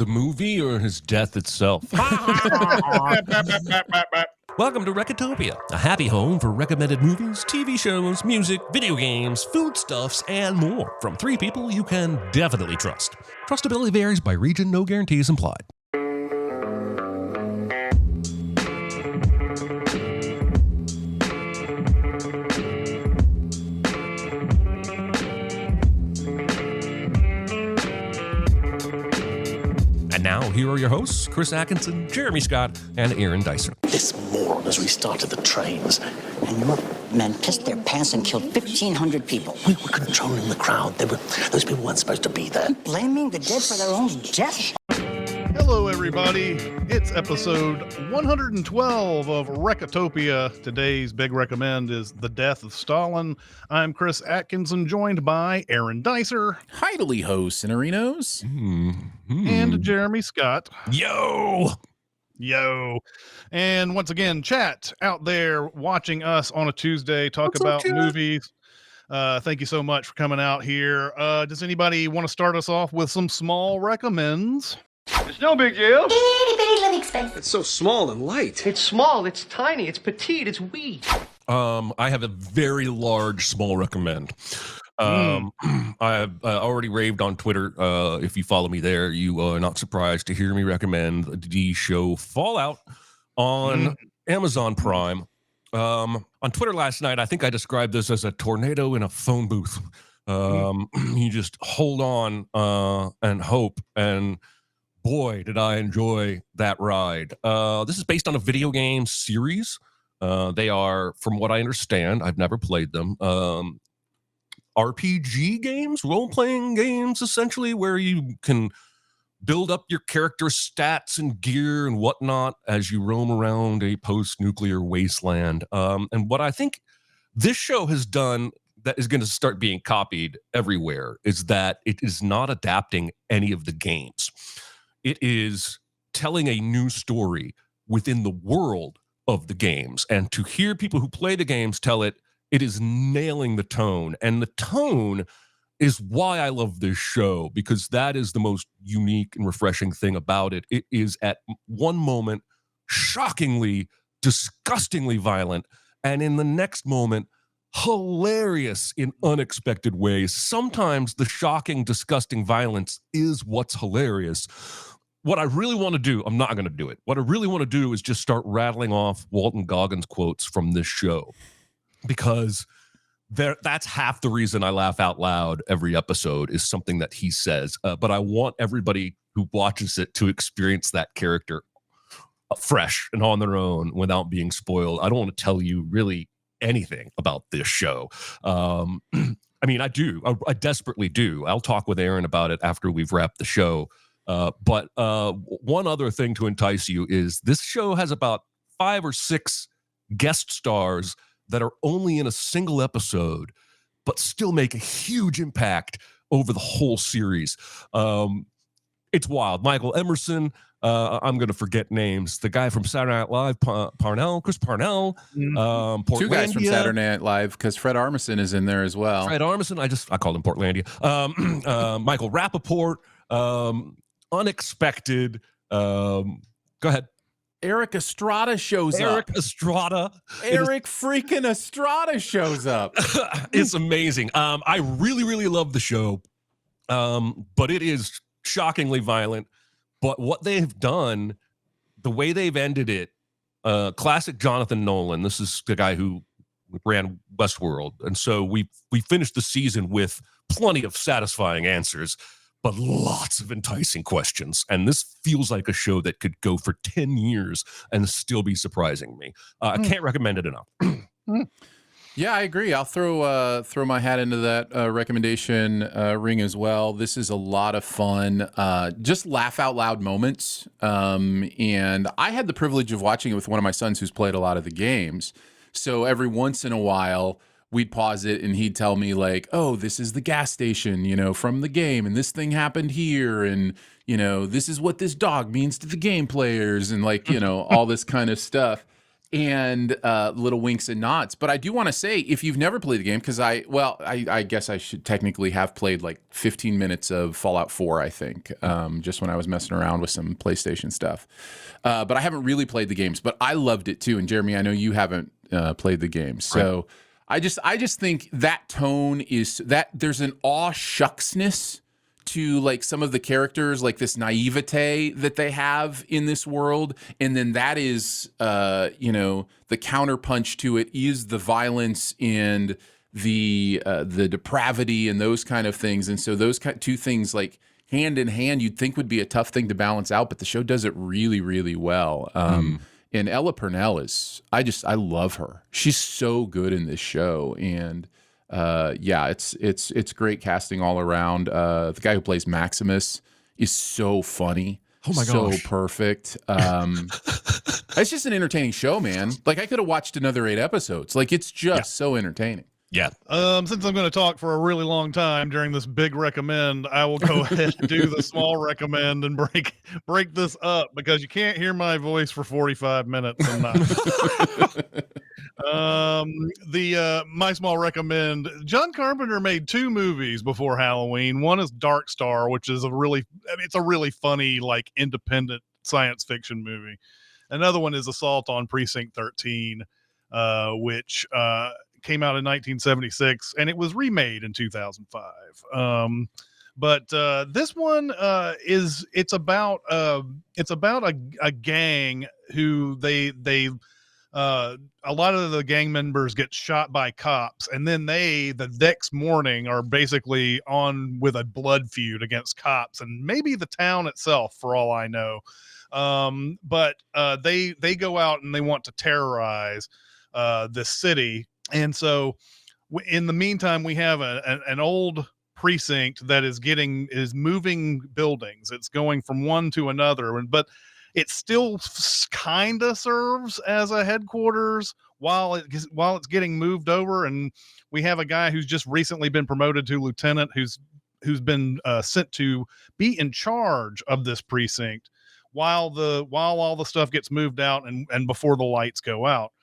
the movie or his death itself? Welcome to Recotopia, a happy home for recommended movies, TV shows, music, video games, foodstuffs, and more from three people you can definitely trust. Trustability varies by region, no guarantees implied. Now, here are your hosts, Chris Atkinson, Jeremy Scott, and Aaron Dicer. This moron has restarted the trains. And your men pissed their pants and killed 1,500 people. We were controlling the crowd. Those people weren't supposed to be there. Blaming the dead for their own death? Hello, everybody. It's episode 112 of Recotopia. Today's big recommend is The Death of Stalin. I'm Chris Atkinson, joined by Aaron Dicer. Heidely hosts and arenos. And Jeremy Scott. Yo! And once again, chat out there watching us on a Tuesday, talk about movies. Thank you so much for coming out here. Does anybody want to start us off with some small recommends? It's no big deal. Itty bitty living space. It's so small and light. It's small, it's tiny, it's petite, it's wee. I have a very large small recommend. I have already raved on Twitter. If you follow me there, you are not surprised to hear me recommend the show Fallout on Amazon Prime. On Twitter last night, I think I described this as a tornado in a phone booth. You just hold on and hope, and boy, did I enjoy that ride. This is based on a video game series. They are, from what I understand, I've never played them, RPG games, role-playing games, essentially, where you can build up your character stats and gear and whatnot as you roam around a post-nuclear wasteland. And what I think this show has done that is going to start being copied everywhere is that it is not adapting any of the games. It is telling a new story within the world of the games. And to hear people who play the games tell it, it is nailing the tone. And the tone is why I love this show, because that is the most unique and refreshing thing about it. It is at one moment shockingly, disgustingly violent, and in the next moment, hilarious in unexpected ways. Sometimes the shocking, disgusting violence is what's hilarious. What I really want to do, I'm not going to do it. What I really want to do is just start rattling off Walton Goggins quotes from this show, because that's half the reason I laugh out loud every episode is something that he says. But I want everybody who watches it to experience that character fresh and on their own without being spoiled. I don't want to tell you really anything about this show. I mean, I do. I desperately do. I'll talk with Aaron about it after we've wrapped the show. But one other thing to entice you is this show has about 5 or 6 guest stars that are only in a single episode, but still make a huge impact over the whole series. It's wild. Michael Emerson, I'm going to forget names. The guy from Saturday Night Live, Chris Parnell, Portlandia. 2 guys from Saturday Night Live, because Fred Armisen is in there as well. Fred Armisen, I called him Portlandia. Michael Rappaport, Unexpected. Go ahead. Eric Estrada shows up. Eric freaking Estrada shows up. It's amazing. I really, really love the show, but it is shockingly violent. But what they've done, the way they've ended it, classic Jonathan Nolan. This is the guy who ran Westworld, and so we finished the season with plenty of satisfying answers, but lots of enticing questions. And this feels like a show that could go for 10 years and still be surprising me. I can't recommend it enough. Yeah, I agree. I'll throw my hat into that recommendation ring as well. This is a lot of fun, just laugh out loud moments. And I had the privilege of watching it with one of my sons who's played a lot of the games. So every once in a while, we'd pause it and he'd tell me like, oh, this is the gas station, from the game, and this thing happened here, and, this is what this dog means to the game players, and like, all this kind of stuff. and little winks and nods. But I do want to say, if you've never played the game, because I guess I should technically have played like 15 minutes of Fallout 4, I think, just when I was messing around with some PlayStation stuff. But I haven't really played the games, but I loved it too. And Jeremy, I know you haven't played the game. So I just think that tone is that there's an aw shucksness to like some of the characters, like this naivete that they have in this world. And then that is, the counterpunch to it is the violence and the depravity and those kind of things. And so those two things, like hand in hand, you'd think would be a tough thing to balance out, but the show does it really, really well. And Ella Purnell I love her. She's so good in this show. And it's great casting all around. The guy who plays Maximus is so funny. Oh my so gosh. perfect. It's just an entertaining show, man. Like I could have watched another 8 episodes. Like it's just so entertaining. Yeah. Since I'm going to talk for a really long time during this big recommend, I will go ahead and do the small recommend and break this up because you can't hear my voice for 45 minutes and not. My small recommend, John Carpenter made 2 movies before Halloween. One is Dark Star, which is it's a really funny, like independent science fiction movie. Another one is Assault on Precinct 13, which, came out in 1976 and it was remade in 2005. But this one it's about a gang who they a lot of the gang members get shot by cops, and then the next morning are basically on with a blood feud against cops and maybe the town itself, for all I know. But they go out and they want to terrorize this city. And so in the meantime, we have an old precinct that is moving buildings. It's going from one to another, but it still kind of serves as a headquarters while it's getting moved over. And we have a guy who's just recently been promoted to lieutenant who's been sent to be in charge of this precinct while all the stuff gets moved out and before the lights go out.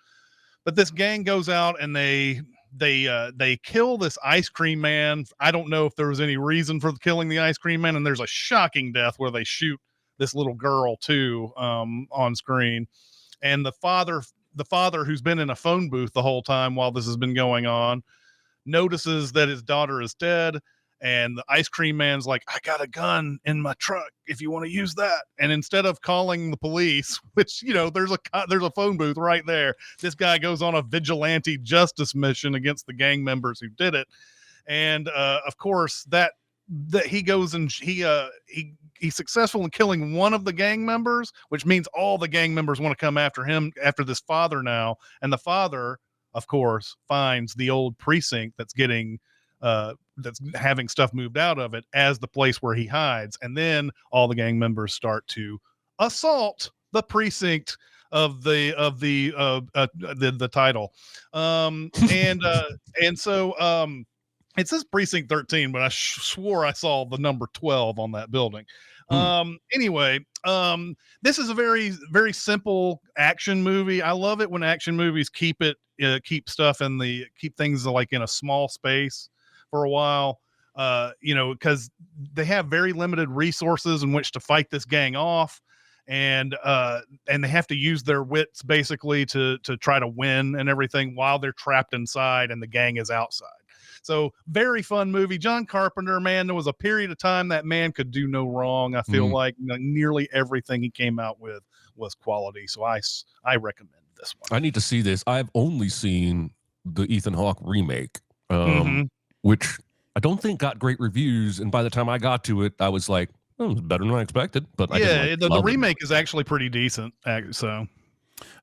But this gang goes out and they kill this ice cream man. I don't know if there was any reason for killing the ice cream man. And there's a shocking death where they shoot this little girl too, on screen. And the father, who's been in a phone booth the whole time while this has been going on, notices that his daughter is dead. And the ice cream man's like, I got a gun in my truck if you want to use that. And instead of calling the police, which, there's a phone booth right there, this guy goes on a vigilante justice mission against the gang members who did it. And of course that he goes and he's successful in killing one of the gang members, which means all the gang members want to come after him, after this father now. And the father, of course, finds the old precinct that's having stuff moved out of it as the place where he hides. And then all the gang members start to assault the precinct of the title. And so it says Precinct 13, but I swore I saw the number 12 on that building. Anyway, this is a very, very simple action movie. I love it when action movies keep things like in a small space for a while, because they have very limited resources in which to fight this gang off. And they have to use their wits basically to try to win and everything while they're trapped inside and the gang is outside. So very fun movie. John Carpenter, man, there was a period of time that man could do no wrong. I feel like nearly everything he came out with was quality. So I recommend this one. I need to see this. I've only seen the Ethan Hawke remake, which I don't think got great reviews. And by the time I got to it, I was like, oh, it was better than I expected. But the remake is actually pretty decent. So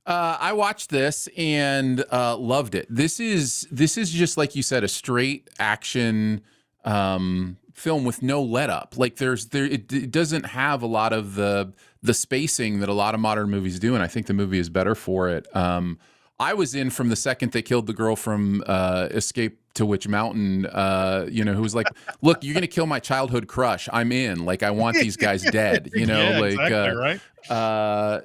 I watched this and loved it. This is just like you said, a straight action film with no let up. Like it doesn't have a lot of the spacing that a lot of modern movies do, and I think the movie is better for it. I was in from the second they killed the girl from Escape to Witch Mountain, who was like, look, you're going to kill my childhood crush. I'm in. Like, I want these guys dead, Yeah, exactly, right?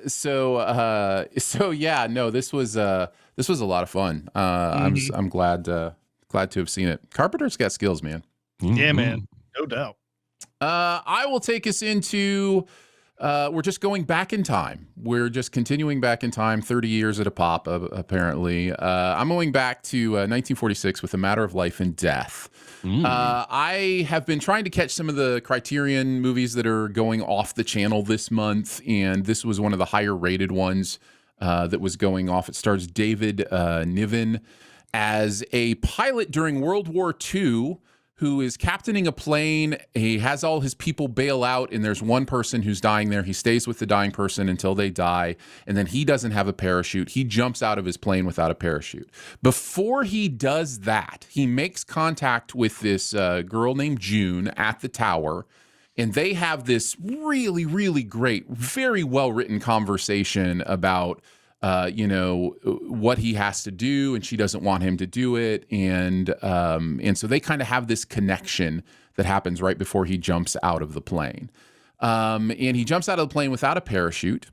So yeah, no, this was a lot of fun. I'm glad to have seen it. Carpenter's got skills, man. Yeah, man. No doubt. I will take us into, we're just going back in time. We're just continuing back in time, 30 years at a pop, apparently. I'm going back to 1946 with A Matter of Life and Death. I have been trying to catch some of the Criterion movies that are going off the channel this month, and this was one of the higher rated ones that was going off. It stars David Niven as a pilot during World War II who is captaining a plane. He has all his people bail out, and there's one person who's dying there. He stays with the dying person until they die, and then he doesn't have a parachute. He jumps out of his plane without a parachute. Before he does that, he makes contact with this girl named June at the tower, and they have this really, really great, very well-written conversation about what he has to do, and she doesn't want him to do it. And so they kind of have this connection that happens right before he jumps out of the plane. And he jumps out of the plane without a parachute.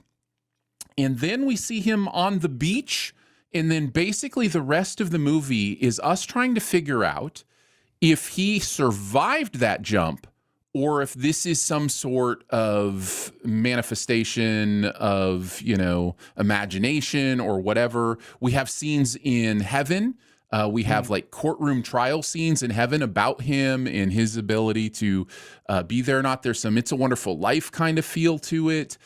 And then we see him on the beach. And then basically the rest of the movie is us trying to figure out if he survived that jump, or if this is some sort of manifestation of, imagination or whatever. We have scenes in heaven. We have like courtroom trial scenes in heaven about him and his ability to be there or not. There's some It's a Wonderful Life kind of feel to it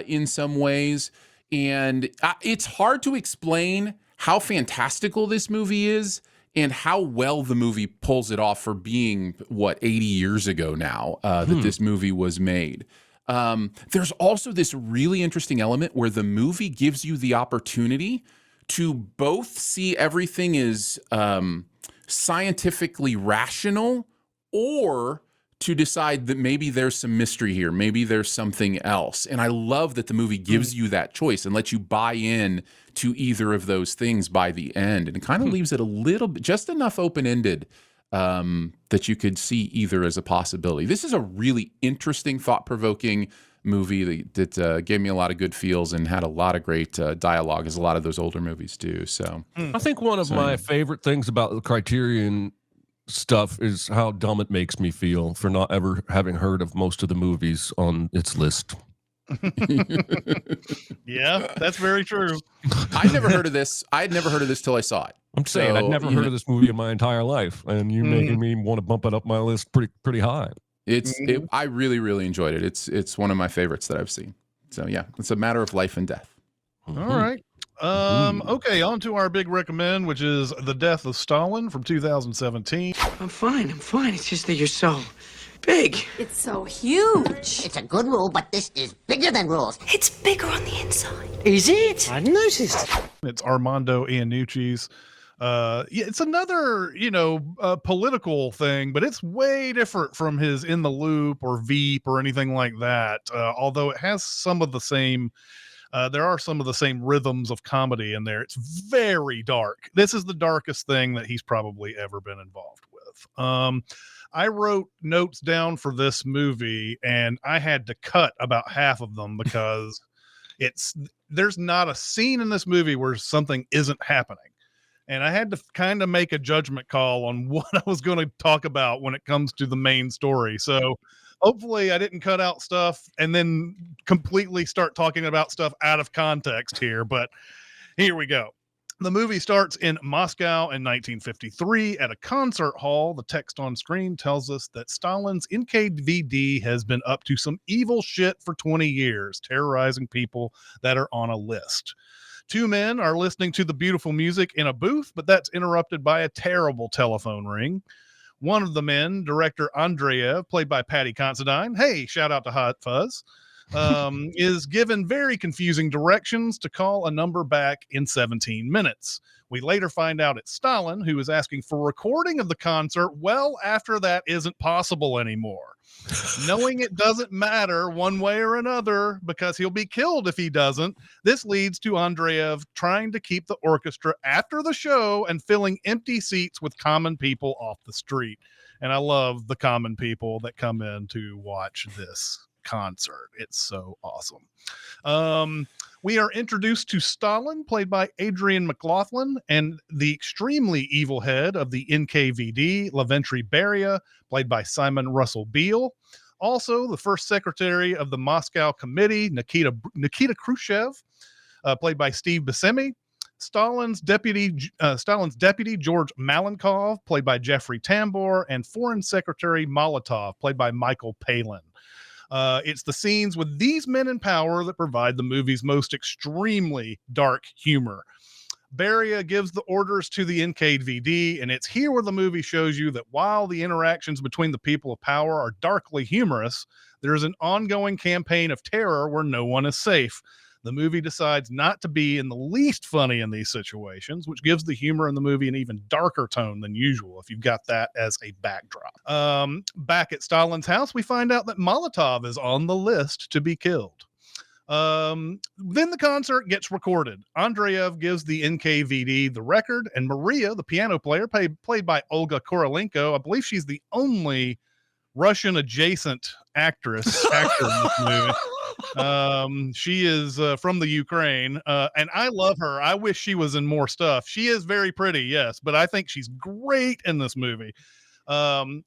in some ways. And it's hard to explain how fantastical this movie is and how well the movie pulls it off for being, 80 years ago now that this movie was made. There's also this really interesting element where the movie gives you the opportunity to both see everything as scientifically rational, or to decide that maybe there's some mystery here, maybe there's something else. And I love that the movie gives you that choice and lets you buy in to either of those things by the end. And it kind of leaves it a little bit, just enough open-ended that you could see either as a possibility. This is a really interesting, thought-provoking movie that gave me a lot of good feels and had a lot of great dialogue, as a lot of those older movies do. So I think one of my favorite things about the Criterion stuff is how dumb it makes me feel for not ever having heard of most of the movies on its list. Yeah, that's very true. I'd never heard of this. I had never heard of this till I saw it. I'm saying I'd never heard of this movie in my entire life, and you're making me want to bump it up my list pretty high. I really, really enjoyed it. It's one of my favorites that I've seen. So yeah, it's a matter of life and death. All right. Okay, on to our big recommend, which is The Death of Stalin from 2017. I'm fine. It's just that you're so big. It's so huge. It's a good rule, but this is bigger than rules. It's bigger on the inside. Is it? I noticed. It's Armando Iannucci's. It's another, political thing, but it's way different from his In the Loop or Veep or anything like that. Although it has some of the same, there are some of the same rhythms of comedy in there. It's very dark. This is the darkest thing that he's probably ever been involved with. I wrote notes down for this movie, and I had to cut about half of them because there's not a scene in this movie where something isn't happening. And I had to kind of make a judgment call on what I was going to talk about when it comes to the main story. So hopefully I didn't cut out stuff and then completely start talking about stuff out of context here. But here we go. The movie starts in Moscow in 1953 at a concert hall. The text on screen tells us that Stalin's NKVD has been up to some evil shit for 20 years, terrorizing people that are on a list. Two men are listening to the beautiful music in a booth, but that's interrupted by a terrible telephone ring. One of the men, director Andreev, played by Patty Considine. Hey, shout out to Hot Fuzz. is given very confusing directions to call a number back in 17 minutes. We later find out it's Stalin who is asking for recording of the concert well after that isn't possible anymore. Knowing it doesn't matter one way or another because he'll be killed if he doesn't, this leads to Andreev trying to keep the orchestra after the show and filling empty seats with common people off the street. And I love the common people that come in to watch this concert. It's so awesome. We are introduced to Stalin, played by Adrian McLaughlin, and the extremely evil head of the NKVD, Lavrentiy Beria, played by Simon Russell Beale. Also, the first secretary of the Moscow Committee, Nikita Khrushchev, played by Steve Buscemi. Stalin's deputy George Malenkov, played by Jeffrey Tambor, and Foreign Secretary Molotov, played by Michael Palin. It's the scenes with these men in power that provide the movie's most extremely dark humor. Beria gives the orders to the NKVD, and it's here where the movie shows you that while the interactions between the people of power are darkly humorous, there is an ongoing campaign of terror where no one is safe. The movie decides not to be in the least funny in these situations, which gives the humor in the movie an even darker tone than usual if you've got that as a backdrop. Back at Stalin's house, we find out that Molotov is on the list to be killed. Then the concert gets recorded. Andreev gives the NKVD the record, and Maria, the piano player, played by Olga Korolenko, I believe she's the only Russian adjacent actor in this movie. She is from the Ukraine, and I love her. I wish she was in more stuff. She is very pretty, yes, but I think she's great in this movie.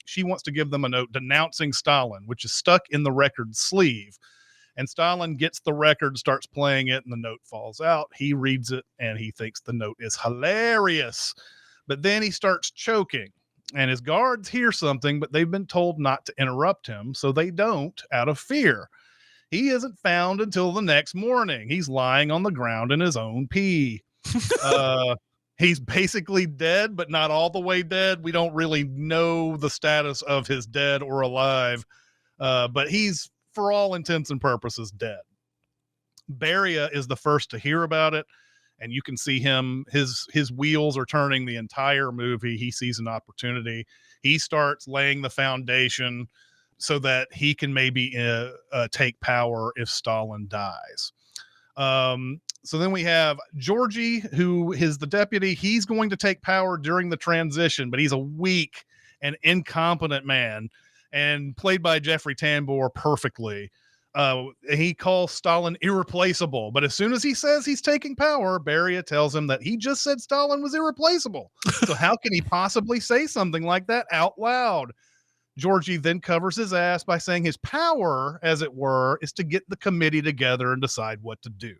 She wants to give them a note denouncing Stalin, which is stuck in the record sleeve. And Stalin gets the record, starts playing it, and the note falls out. He reads it, and he thinks the note is hilarious. But then he starts choking, and his guards hear something, but they've been told not to interrupt him, so they don't, out of fear. He isn't found until the next morning. He's lying on the ground in his own pee. He's basically dead, but not all the way dead. We don't really know the status of his dead or alive, but he's, for all intents and purposes, dead. Beria is the first to hear about it, and you can see him, his wheels are turning the entire movie. He sees an opportunity. He starts laying the foundation so that he can maybe take power if Stalin dies. So then we have Georgie, who is the deputy. He's going to take power during the transition, but he's a weak and incompetent man, and played by Jeffrey Tambor perfectly. He calls Stalin irreplaceable, but as soon as he says he's taking power, Beria tells him that he just said Stalin was irreplaceable. So how can he possibly say something like that out loud? Georgie then covers his ass by saying his power, as it were, is to get the committee together and decide what to do.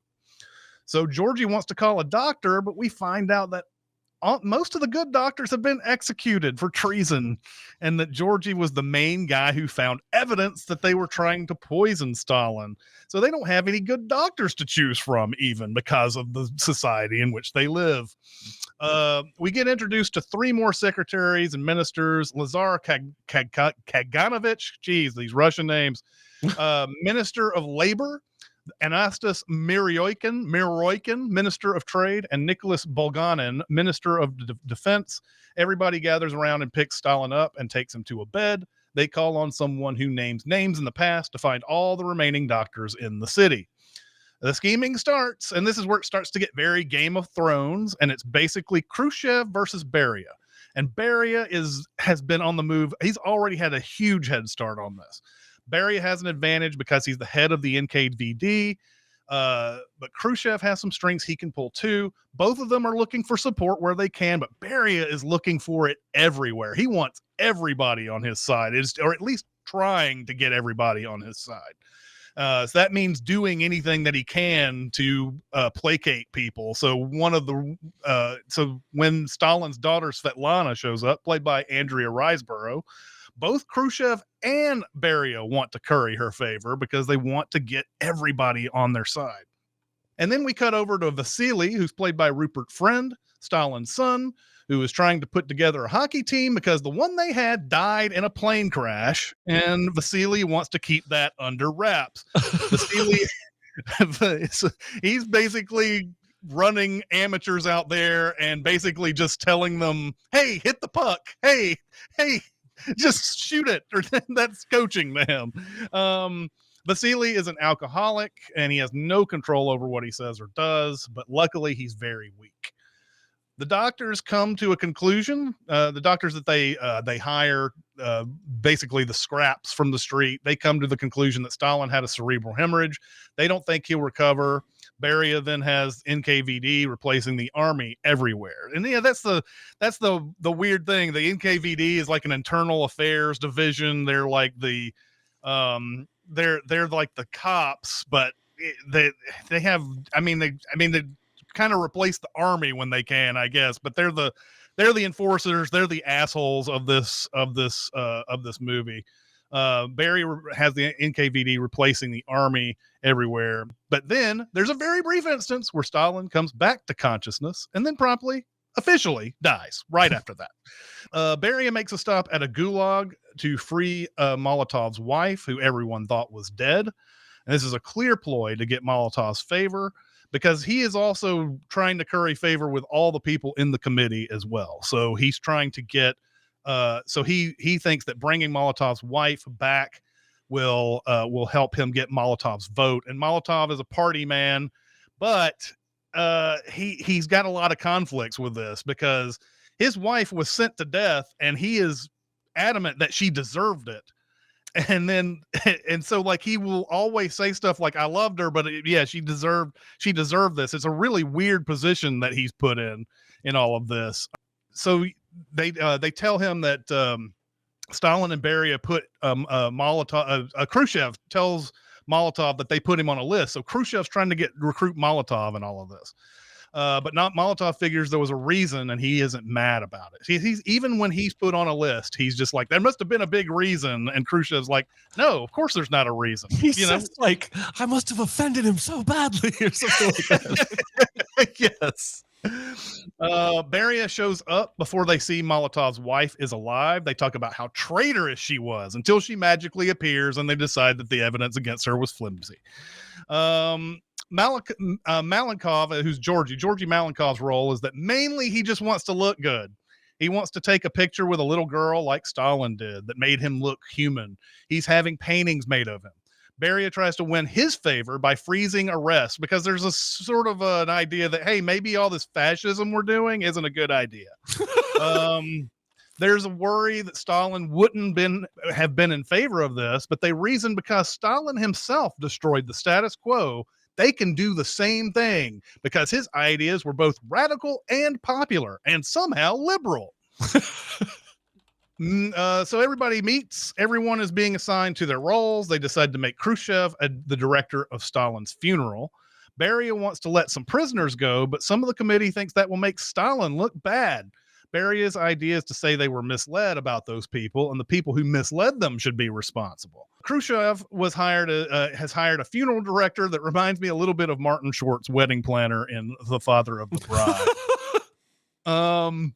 So Georgie wants to call a doctor, but we find out that most of the good doctors have been executed for treason, and that Georgie was the main guy who found evidence that they were trying to poison Stalin. So they don't have any good doctors to choose from, even because of the society in which they live. We get introduced to three more secretaries and ministers. Lazar Kaganovich, geez, these Russian names, Minister of Labor, Anastas Miroykin, Minister of Trade, and Nicholas Bulganin, Minister of Defense. Everybody gathers around and picks Stalin up and takes him to a bed. They call on someone who names names in the past to find all the remaining doctors in the city. The scheming starts, and this is where it starts to get very Game of Thrones, and it's basically Khrushchev versus Beria. And Beria has been on the move. He's already had a huge head start on this. Beria has an advantage because he's the head of the NKVD, but Khrushchev has some strings he can pull too. Both of them are looking for support where they can, but Beria is looking for it everywhere. He wants everybody on his side, or at least trying to get everybody on his side. So that means doing anything that he can to placate people. So when Stalin's daughter Svetlana shows up, played by Andrea Riseborough, both Khrushchev and Beria want to curry her favor because they want to get everybody on their side. And then we cut over to Vasily, who's played by Rupert Friend, Stalin's son, who is trying to put together a hockey team because the one they had died in a plane crash, and Vasily wants to keep that under wraps. Vasily, he's basically running amateurs out there and basically just telling them, hey, hit the puck. Hey, just shoot it. Or that's coaching them. Vasily is an alcoholic and he has no control over what he says or does, but luckily he's very weak. The doctors come to a conclusion. The doctors that they hire, basically the scraps from the street, they come to the conclusion that Stalin had a cerebral hemorrhage. They don't think he'll recover. Beria then has NKVD replacing the army everywhere. And yeah, that's the weird thing. The NKVD is like an internal affairs division. They're like the they're like the cops, but they have, they kind of replace the army when they can, I guess, but they're the enforcers. They're the assholes of this movie. Barry has the NKVD replacing the army everywhere. But then there's a very brief instance where Stalin comes back to consciousness and then promptly, officially dies right after that. Beria makes a stop at a gulag to free Molotov's wife, who everyone thought was dead. And this is a clear ploy to get Molotov's favor, because he is also trying to curry favor with all the people in the committee as well. So he's trying to get, he thinks that bringing Molotov's wife back will help him get Molotov's vote. And Molotov is a party man, but he's got a lot of conflicts with this because his wife was sent to death and he is adamant that she deserved it. And so like he will always say stuff like, I loved her, but she deserved this. It's a really weird position that he's put in all of this. So they tell him that Stalin and Beria put Molotov, Khrushchev tells Molotov that they put him on a list. So Khrushchev's trying to recruit Molotov in all of this. But not Molotov figures there was a reason, and he isn't mad about it. He's even when he's put on a list, he's just like, there must have been a big reason. And Khrushchev's like, no, of course there's not a reason. He's like, I must have offended him so badly or something like that. Yes. Beria shows up before they see Molotov's wife is alive. They talk about how traitorous she was until she magically appears, and they decide that the evidence against her was flimsy. Malenkov, who's Georgie Malenkov's role is that mainly he just wants to look good. He wants to take a picture with a little girl like Stalin did that made him look human. He's having paintings made of him. Beria tries to win his favor by freezing arrests because there's a sort of an idea that, hey, maybe all this fascism we're doing isn't a good idea. There's a worry that Stalin wouldn't have been in favor of this, but they reason because Stalin himself destroyed the status quo, they can do the same thing because his ideas were both radical and popular and somehow liberal. So everybody meets. Everyone is being assigned to their roles. They decide to make Khrushchev the director of Stalin's funeral. Beria wants to let some prisoners go, but some of the committee thinks that will make Stalin look bad. Beria's idea is to say they were misled about those people, and the people who misled them should be responsible. Khrushchev has hired a funeral director that reminds me a little bit of Martin Short's wedding planner in The Father of the Bride.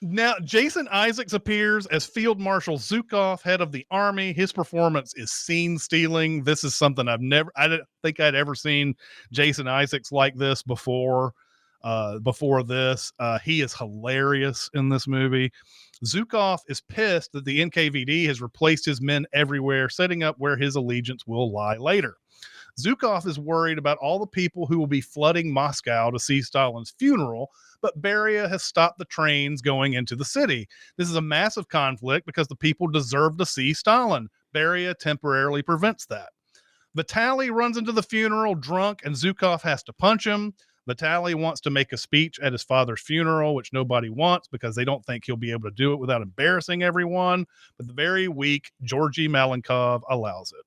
Now, Jason Isaacs appears as Field Marshal Zhukov, head of the army. His performance is scene stealing. This is something I don't think I'd ever seen Jason Isaacs like this before. Before this, he is hilarious in this movie. Zhukov is pissed that the NKVD has replaced his men everywhere, setting up where his allegiance will lie later. Zhukov is worried about all the people who will be flooding Moscow to see Stalin's funeral, but Beria has stopped the trains going into the city. This is a massive conflict because the people deserve to see Stalin. Beria temporarily prevents that. Vitaly runs into the funeral drunk, and Zhukov has to punch him. Vitaly wants to make a speech at his father's funeral, which nobody wants because they don't think he'll be able to do it without embarrassing everyone. But the very weak Georgy Malenkov allows it.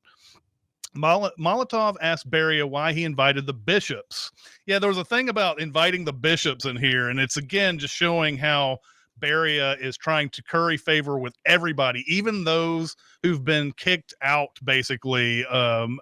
Molotov asked Beria why he invited the bishops. Yeah, there was a thing about inviting the bishops in here, and it's again just showing how Beria is trying to curry favor with everybody, even those who've been kicked out, basically, of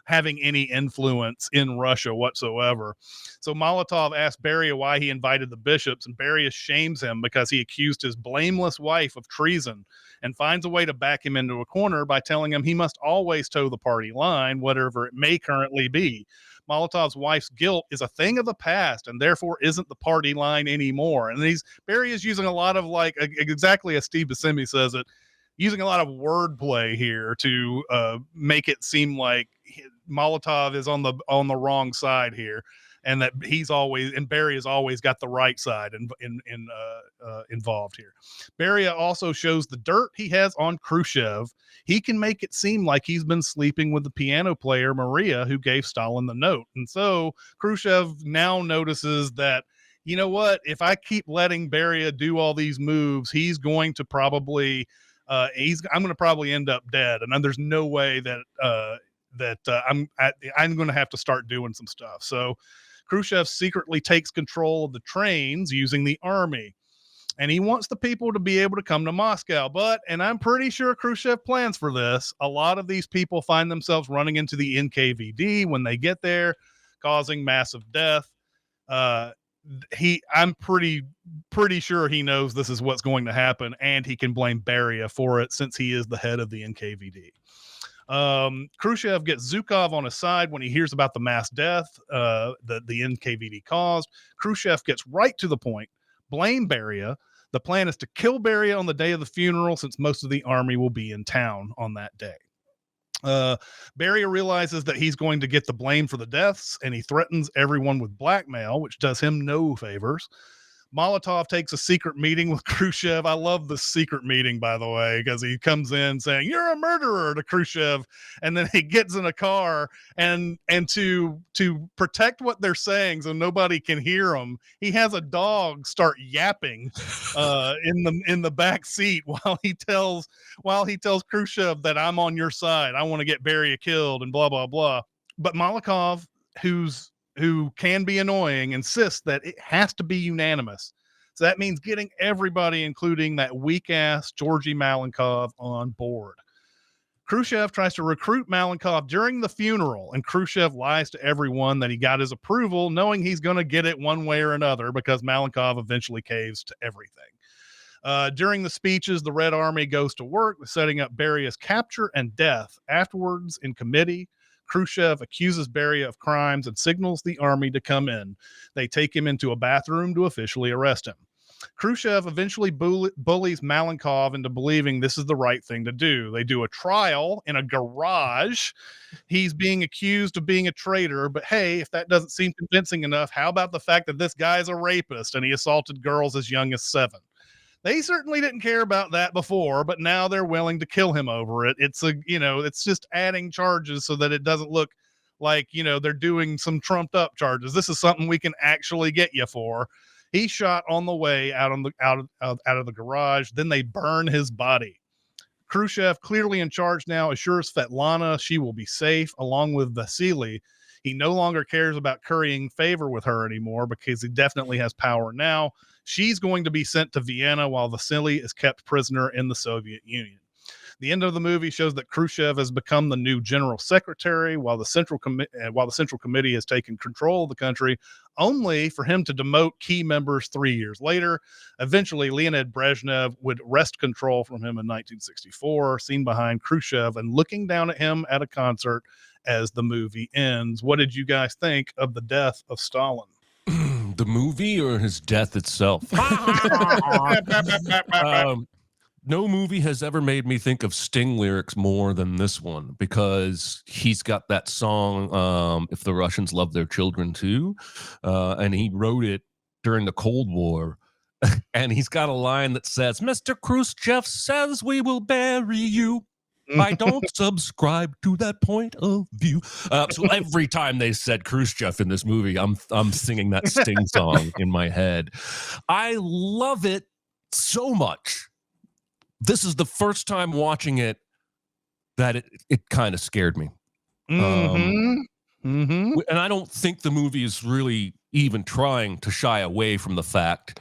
having any influence in Russia whatsoever. So Molotov asked Beria why he invited the bishops, and Beria shames him because he accused his blameless wife of treason, and finds a way to back him into a corner by telling him he must always toe the party line, whatever it may currently be. Molotov's wife's guilt is a thing of the past and therefore isn't the party line anymore. And Barry is using a lot of, like, exactly as Steve Buscemi says it, using a lot of wordplay here to make it seem like Molotov is on the wrong side here, and that Barry has always got the right side involved here. Beria also shows the dirt he has on Khrushchev. He can make it seem like he's been sleeping with the piano player Maria, who gave Stalin the note. And so Khrushchev now notices that, you know what, if I keep letting Beria do all these moves, he's going to probably I'm going to probably end up dead. And there's no way that I'm going to have to start doing some stuff. So Khrushchev secretly takes control of the trains using the army, and he wants the people to be able to come to Moscow. But, and I'm pretty sure Khrushchev plans for this, a lot of these people find themselves running into the NKVD when they get there, causing massive death. I'm pretty sure he knows this is what's going to happen, and he can blame Beria for it since he is the head of the NKVD. Khrushchev gets Zhukov on his side when he hears about the mass death that the NKVD caused. Khrushchev gets right to the point, blame Beria. The plan is to kill Beria on the day of the funeral, since most of the army will be in town on that day. Beria realizes that he's going to get the blame for the deaths, and he threatens everyone with blackmail, which does him no favors. Molotov takes a secret meeting with Khrushchev. I love the secret meeting, by the way, because he comes in saying, "You're a murderer," to Khrushchev, and then he gets in a car, and to protect what they're saying so nobody can hear him, he has a dog start yapping in the back seat while he tells Khrushchev that I'm on your side. I want to get Beria killed and blah blah blah. But Molotov, who can be annoying, insists that it has to be unanimous. So that means getting everybody, including that weak-ass Georgy Malenkov, on board. Khrushchev tries to recruit Malenkov during the funeral, and Khrushchev lies to everyone that he got his approval, knowing he's going to get it one way or another, because Malenkov eventually caves to everything. During the speeches, the Red Army goes to work setting up Beria's capture and death. Afterwards, in committee, Khrushchev accuses Beria of crimes and signals the army to come in. They take him into a bathroom to officially arrest him. Khrushchev eventually bullies Malenkov into believing this is the right thing to do. They do a trial in a garage. He's being accused of being a traitor, but hey, if that doesn't seem convincing enough, how about the fact that this guy's a rapist and he assaulted girls as young as 7? They certainly didn't care about that before, but now they're willing to kill him over it. It's just adding charges so that it doesn't look like, they're doing some trumped up charges. This is something we can actually get you for. He's shot on the way out of the garage. Then they burn his body. Khrushchev, clearly in charge now, assures Svetlana she will be safe, along with Vasily. He no longer cares about currying favor with her anymore, because he definitely has power now. She's going to be sent to Vienna, while Vasily is kept prisoner in the Soviet Union. The end of the movie shows that Khrushchev has become the new general secretary, while the Central Committee has taken control of the country, only for him to demote key members 3 years later. Eventually, Leonid Brezhnev would wrest control from him in 1964, seen behind Khrushchev and looking down at him at a concert as the movie ends. What did you guys think of the death of Stalin? The movie or his death itself? No movie has ever made me think of Sting lyrics more than this one, because he's got that song, If the Russians Love Their Children Too, and he wrote it during the Cold War. And he's got a line that says, "Mr. Khrushchev says we will bury you. I don't subscribe to that point of view." So every time they said Khrushchev in this movie, I'm singing that Sting song in my head. I love it so much. This is the first time watching it that it kind of scared me. And I don't think the movie is really even trying to shy away from the fact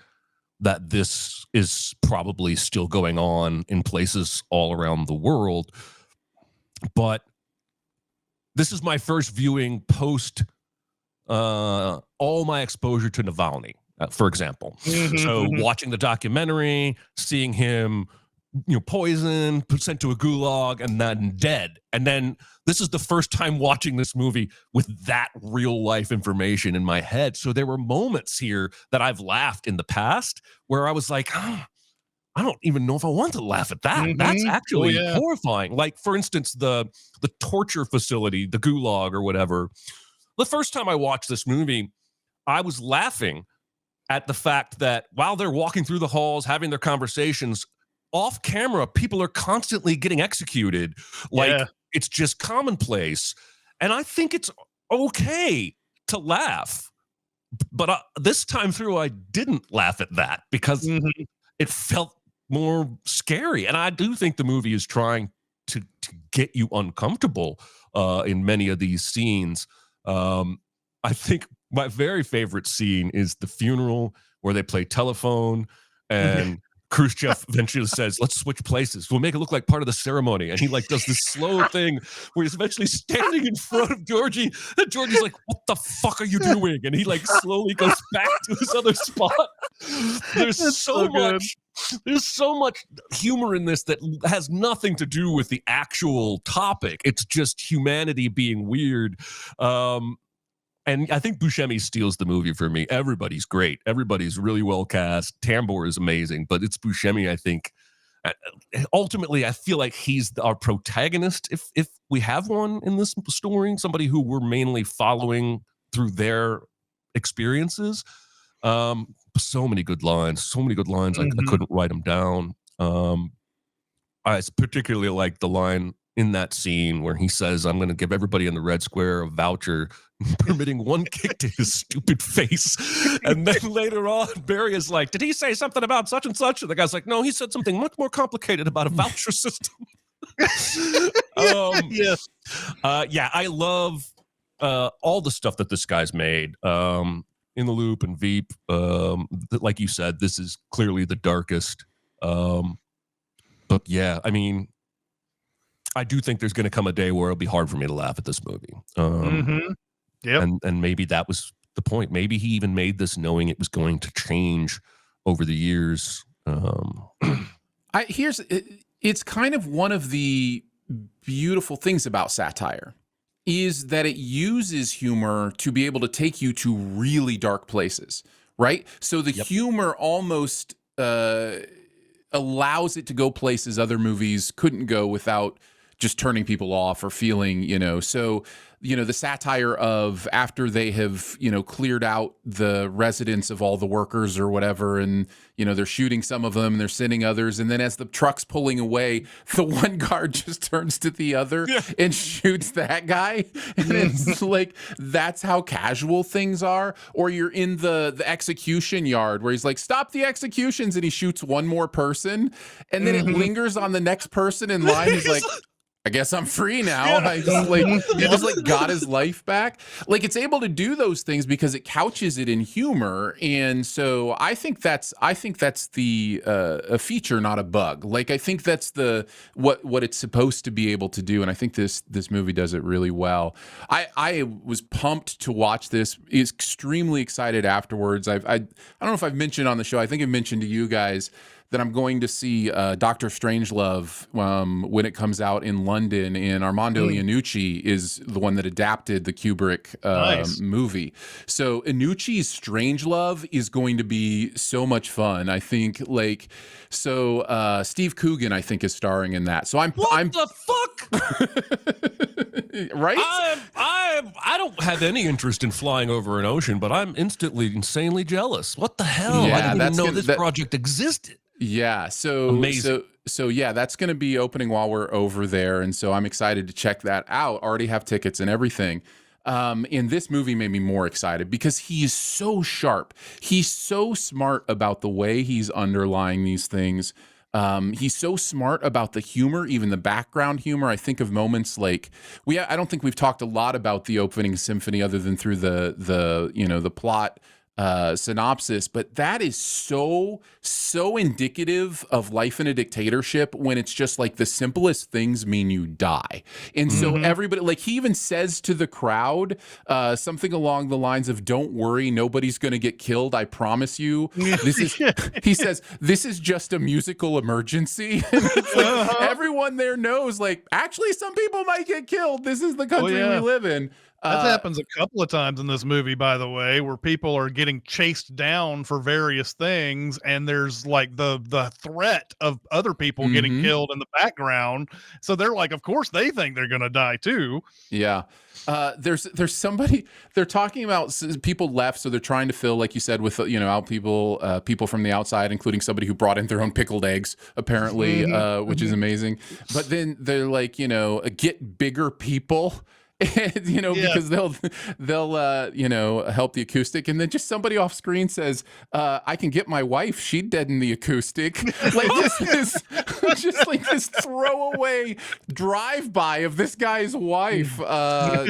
that this is probably still going on in places all around the world. But this is my first viewing post all my exposure to Navalny, for example. So watching the documentary, seeing him, poisoned, sent to a gulag, and then dead. And then this is the first time watching this movie with that real life information in my head. So there were moments here that I've laughed in the past where I was like, I don't even know if I want to laugh at that. That's actually horrifying. Like, for instance, the torture facility, the gulag or whatever. The first time I watched this movie, I was laughing at the fact that while they're walking through the halls, having their conversations, off camera, people are constantly getting executed. Like, it's just commonplace. And I think it's okay to laugh. But this time through, I didn't laugh at that because it felt more scary. And I do think the movie is trying to get you uncomfortable in many of these scenes. I think my very favorite scene is the funeral where they play telephone and Khrushchev eventually says, let's switch places. We'll make it look like part of the ceremony. And he like does this slow thing where he's eventually standing in front of Georgie. And Georgie's like, what the fuck are you doing? And he like slowly goes back to his other spot. There's so much humor in this that has nothing to do with the actual topic. It's just humanity being weird. And I think Buscemi steals the movie for me. Everybody's great. Everybody's really well cast. Tambor is amazing, but it's Buscemi, I think. Ultimately, I feel like he's our protagonist, if we have one in this story, somebody who we're mainly following through their experiences. So many good lines. I couldn't write them down. I particularly like the line in that scene where he says, I'm going to give everybody in the Red Square a voucher permitting one kick to his stupid face. And then later on, Barry is like, did he say something about such and such? And the guy's like, no, he said something much more complicated about a voucher system. I love all the stuff that this guy's made. In the Loop and Veep. Like you said, this is clearly the darkest. But yeah, I mean, I do think there's going to come a day where it'll be hard for me to laugh at this movie. And maybe that was the point. Maybe he even made this knowing it was going to change over the years. It's kind of one of the beautiful things about satire is that it uses humor to be able to take you to really dark places, right? So the humor almost allows it to go places other movies couldn't go without just turning people off or feeling, so, the satire of after they have, cleared out the residence of all the workers or whatever, and, they're shooting some of them and they're sending others. And then as the truck's pulling away, the one guard just turns to the other and shoots that guy. And it's like, that's how casual things are. Or you're in the execution yard where he's like, stop the executions. And he shoots one more person. And then it lingers on the next person in line. He's like, I guess I'm free now. He just got his life back. Like, it's able to do those things because it couches it in humor, and so I think that's the a feature, not a bug. Like, I think that's the what it's supposed to be able to do, and I think this movie does it really well. I was pumped to watch this. Extremely excited afterwards. I don't know if I've mentioned on the show. I think I've mentioned to you guys that I'm going to see Dr. Strangelove when it comes out in London, and Armando Iannucci is the one that adapted the Kubrick movie. So Iannucci's Strangelove is going to be so much fun. I think Steve Coogan, I think, is starring in that. So What the fuck? Right? I don't have any interest in flying over an ocean, but I'm instantly insanely jealous. What the hell? Yeah, I didn't even know this project existed. Yeah, so amazing. So yeah, that's going to be opening while we're over there, and so I'm excited to check that out. Already have tickets and everything. And this movie made me more excited because he is so sharp. He's so smart about the way he's underlying these things. He's so smart about the humor, even the background humor. I think of moments like I don't think we've talked a lot about the opening symphony other than through the plot synopsis, but that is so indicative of life in a dictatorship when it's just like the simplest things mean you die. And so everybody, like, he even says to the crowd something along the lines of, don't worry, nobody's going to get killed, I promise you. This is he says, this is just a musical emergency. And it's like, everyone there knows, like, actually some people might get killed, this is the country we live in. That happens a couple of times in this movie, by the way, where people are getting chased down for various things, and there's like the threat of other people getting killed in the background. So they're like, of course they think they're gonna die too. Yeah. There's somebody, they're talking about people left, so they're trying to fill, like you said, with out people from the outside, including somebody who brought in their own pickled eggs, apparently, which is amazing. But then they're like, get bigger people. And, because they'll help the acoustic, and then just somebody off screen says, I can get my wife, she'd deaden the acoustic. Like this just like this throwaway drive-by of this guy's wife.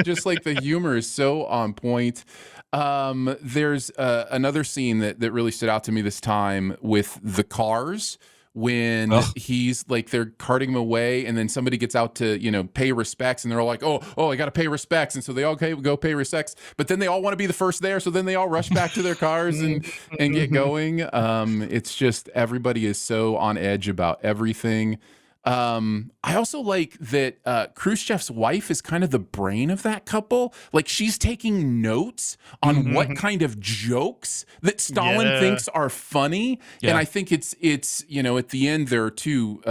Just like the humor is so on point. There's another scene that really stood out to me this time with the cars, when he's like, they're carting him away, and then somebody gets out to, pay respects, and they're all like, oh, I got to pay respects. And so they all go pay respects, but then they all want to be the first there. So then they all rush back to their cars and get going. It's just, everybody is so on edge about everything. I also like that Khrushchev's wife is kind of the brain of that couple. Like, she's taking notes on what kind of jokes that Stalin thinks are funny. Yeah. And I think it's at the end there are two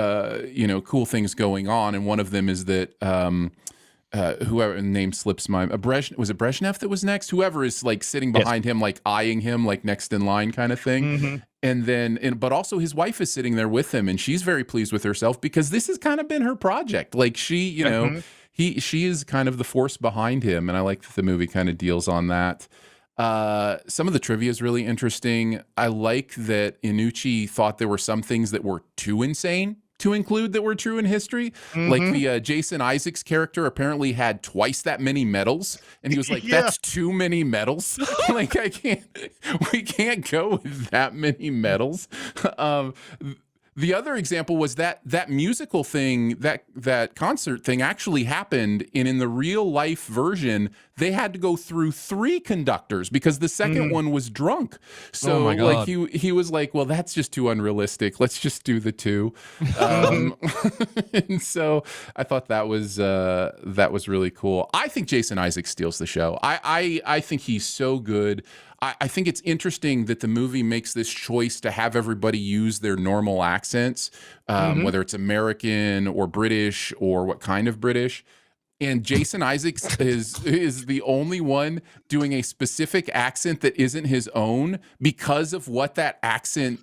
cool things going on, and one of them is that whoever, name slips my was it Brezhnev that was next? Whoever is like sitting behind him, like eyeing him, like next in line kind of thing. And then, but also his wife is sitting there with him, and she's very pleased with herself because this has kind of been her project. Like, she, she is kind of the force behind him, and I like that the movie kind of deals on that. Some of the trivia is really interesting. I like that Iannucci thought there were some things that were too insane to include that were true in history. Like the Jason Isaacs character apparently had twice that many medals, and he was like, that's too many medals. Like, we can't go with that many medals. The other example was that musical thing, that concert thing actually happened, and in the real life version, they had to go through 3 conductors because the second one was drunk. So like he was like, well, that's just too unrealistic. Let's just do the 2. And so I thought that was really cool. I think Jason Isaacs steals the show. I think he's so good. I think it's interesting that the movie makes this choice to have everybody use their normal accents, whether it's American or British or what kind of British. And Jason Isaacs is the only one doing a specific accent that isn't his own because of what that accent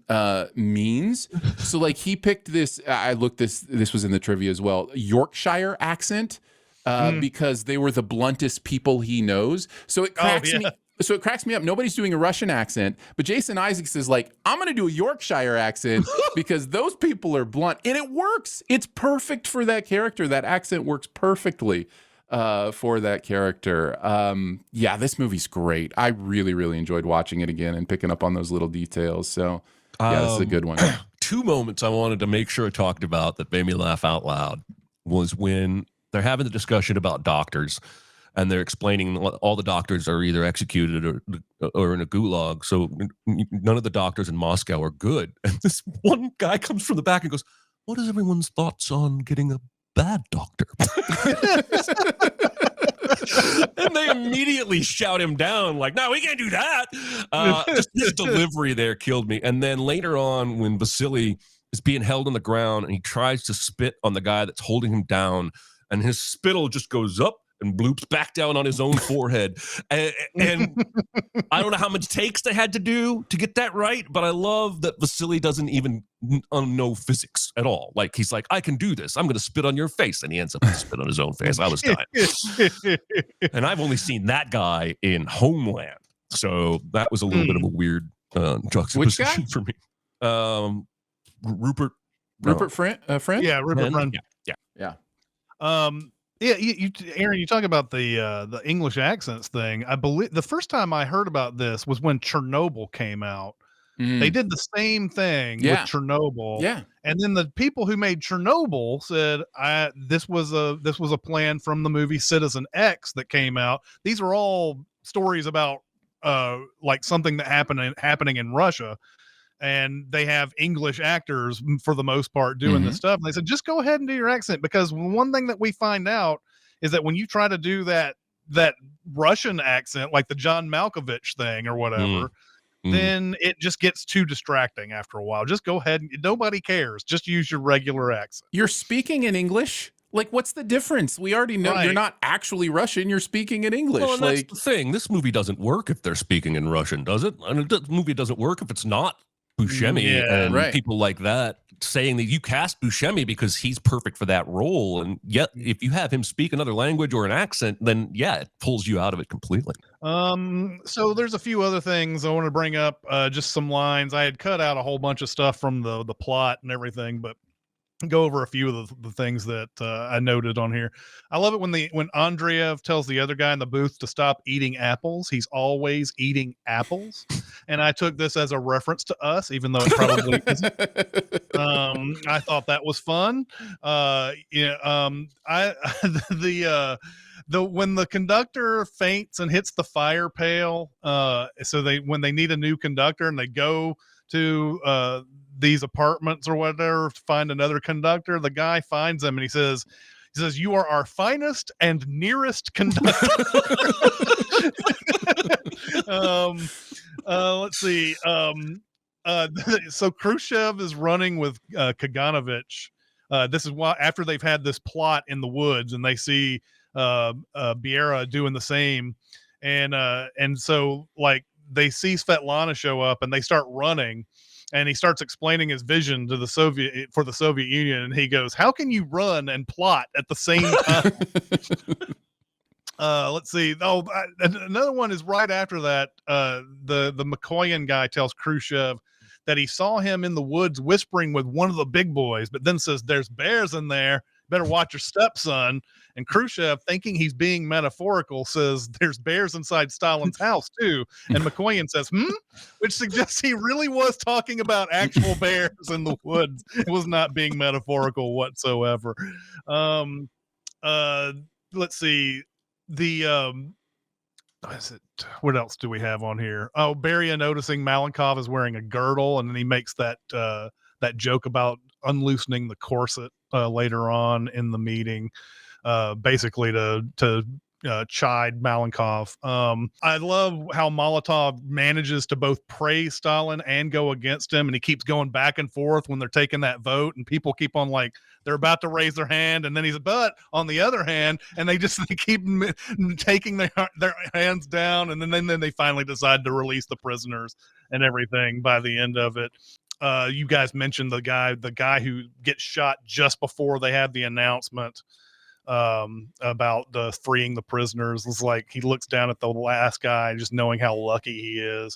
means. So like, he picked this, this was in the trivia as well, Yorkshire accent, because they were the bluntest people he knows. So it cracks me. So it cracks me up. Nobody's doing a Russian accent, but Jason Isaacs is like, I'm going to do a Yorkshire accent because those people are blunt. And it works. It's perfect for that character. That accent works perfectly for that character. Yeah, this movie's great. I really, really enjoyed watching it again and picking up on those little details. So yeah, this is a good one. 2 moments I wanted to make sure I talked about that made me laugh out loud was when they're having the discussion about doctors. And they're explaining all the doctors are either executed or in a gulag. So none of the doctors in Moscow are good. And this one guy comes from the back and goes, what is everyone's thoughts on getting a bad doctor? And they immediately shout him down like, no, we can't do that. Just his delivery there killed me. And then later on, when Vasily is being held on the ground and he tries to spit on the guy that's holding him down, and his spittle just goes up and bloops back down on his own forehead. And I don't know how much takes they had to do to get that right, but I love that Vasily doesn't even know physics at all. Like, he's like, I can do this. I'm going to spit on your face. And he ends up with spit on his own face. I was dying. And I've only seen that guy in Homeland. So that was a little bit of a weird juxtaposition for me. Rupert Friend? Yeah, Rupert Friend. Yeah. Yeah, Aaron, you talk about the English accents thing. I believe the first time I heard about this was when Chernobyl came out. They Mm. did the same thing with Yeah. Chernobyl, Yeah. and then the people who made Chernobyl said, this was a plan from the movie Citizen X that came out. These are all stories about like something that happening in Russia, and they have English actors for the most part doing Mhm. this stuff. And they said, just go ahead and do your accent, because one thing that we find out is that when you try to do that Russian accent, like the John Malkovich thing or Mm, whatever, mm. then it just gets too distracting after a while. Just go ahead. Nobody cares. Just use your regular accent. You're speaking in English? Like, what's the difference? We already know you're Right. not actually Russian. You're speaking in English. Well, and that's Like, the thing. This movie doesn't work if they're speaking in Russian, does it? And the movie doesn't work if it's not Buscemi Yeah. and Right. people like that saying that you cast Buscemi because he's perfect for that role. And yet, if you have him speak another language or an accent, then yeah, it pulls you out of it completely. So there's a few other things I want to bring up. Just some lines. I had cut out a whole bunch of stuff from the plot and everything, but go over a few of the things that I noted on here. I love it when Andreev tells the other guy in the booth to stop eating apples. He's always eating apples, and I took this as a reference to us, even though it probably isn't. I thought that was fun. Yeah. I the when the conductor faints and hits the fire pail, so when they need a new conductor and they go to these apartments or whatever to find another conductor, the guy finds them and he says, you are our finest and nearest conductor. um let's see. So Khrushchev is running with Kaganovich. This is why, after they've had this plot in the woods and they see Biera doing the same, and so like they see Svetlana show up and they start running, and he starts explaining his vision to the Soviet Union, and he goes, "How can you run and plot at the same time?" Let's see. Oh, another one is right after that. The McCoyan guy tells Khrushchev that he saw him in the woods whispering with one of the big boys, but then says, "There's bears in there. Better watch your step, son." And Khrushchev, thinking he's being metaphorical, says, "There's bears inside Stalin's house too." And McCoyan says, which suggests he really was talking about actual bears in the woods. It was not being metaphorical whatsoever. Um, let's see. What else do we have on here? Oh, Beria noticing Malenkov is wearing a girdle, and then he makes that joke about unloosening the corset later on in the meeting, basically to chide Malenkov. I love how Molotov manages to both praise Stalin and go against him, and he keeps going back and forth when they're taking that vote, and people keep on like they're about to raise their hand, and then he's but on the other hand, and they keep taking their hands down, and then they finally decide to release the prisoners and everything by the end of it. You guys mentioned the guy who gets shot just before they have the announcement about the freeing the prisoners. It's like he looks down at the last guy just knowing how lucky he is.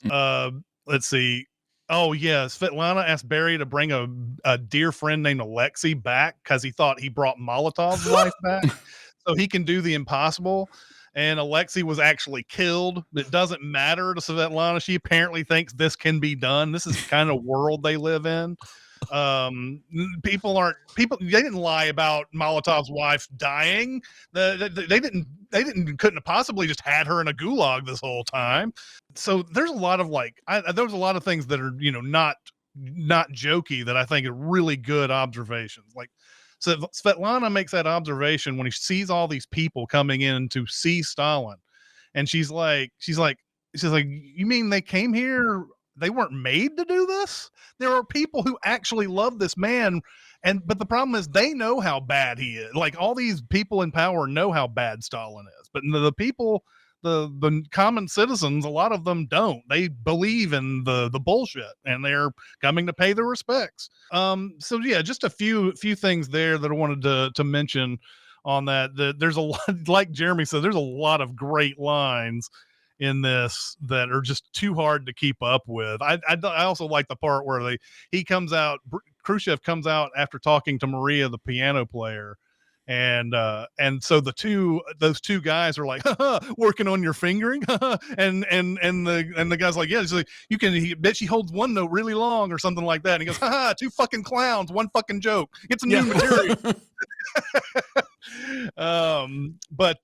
Let's see. Oh yeah, Svetlana asked Barry to bring a dear friend named Alexei back because he thought he brought Molotov's life back so he can do the impossible. And Alexei was actually killed. It doesn't matter to Svetlana. She apparently thinks this can be done. This is the kind of world they live in. People they didn't lie about Molotov's wife dying. They couldn't have possibly just had her in a gulag this whole time. So there's a lot of there's a lot of things that are not jokey that I think are really good observations. Like, so Svetlana makes that observation when he sees all these people coming in to see Stalin, and she's like, you mean they came here? They weren't made to do this. There are people who actually love this man, but the problem is they know how bad he is. Like, all these people in power know how bad Stalin is, but the people, the common citizens, a lot of them don't. They believe in the bullshit, and they're coming to pay their respects. So yeah, just a few things there that I wanted to mention on that. There's a lot, like Jeremy said, there's a lot of great lines in this that are just too hard to keep up with. I also like the part where Khrushchev comes out after talking to Maria, the piano player, And so those two guys are like, working on your fingering, and the guy's like, yeah, he's like, bet she holds one note really long or something like that. And he goes, two fucking clowns, one fucking joke. It's a new material. I'm glad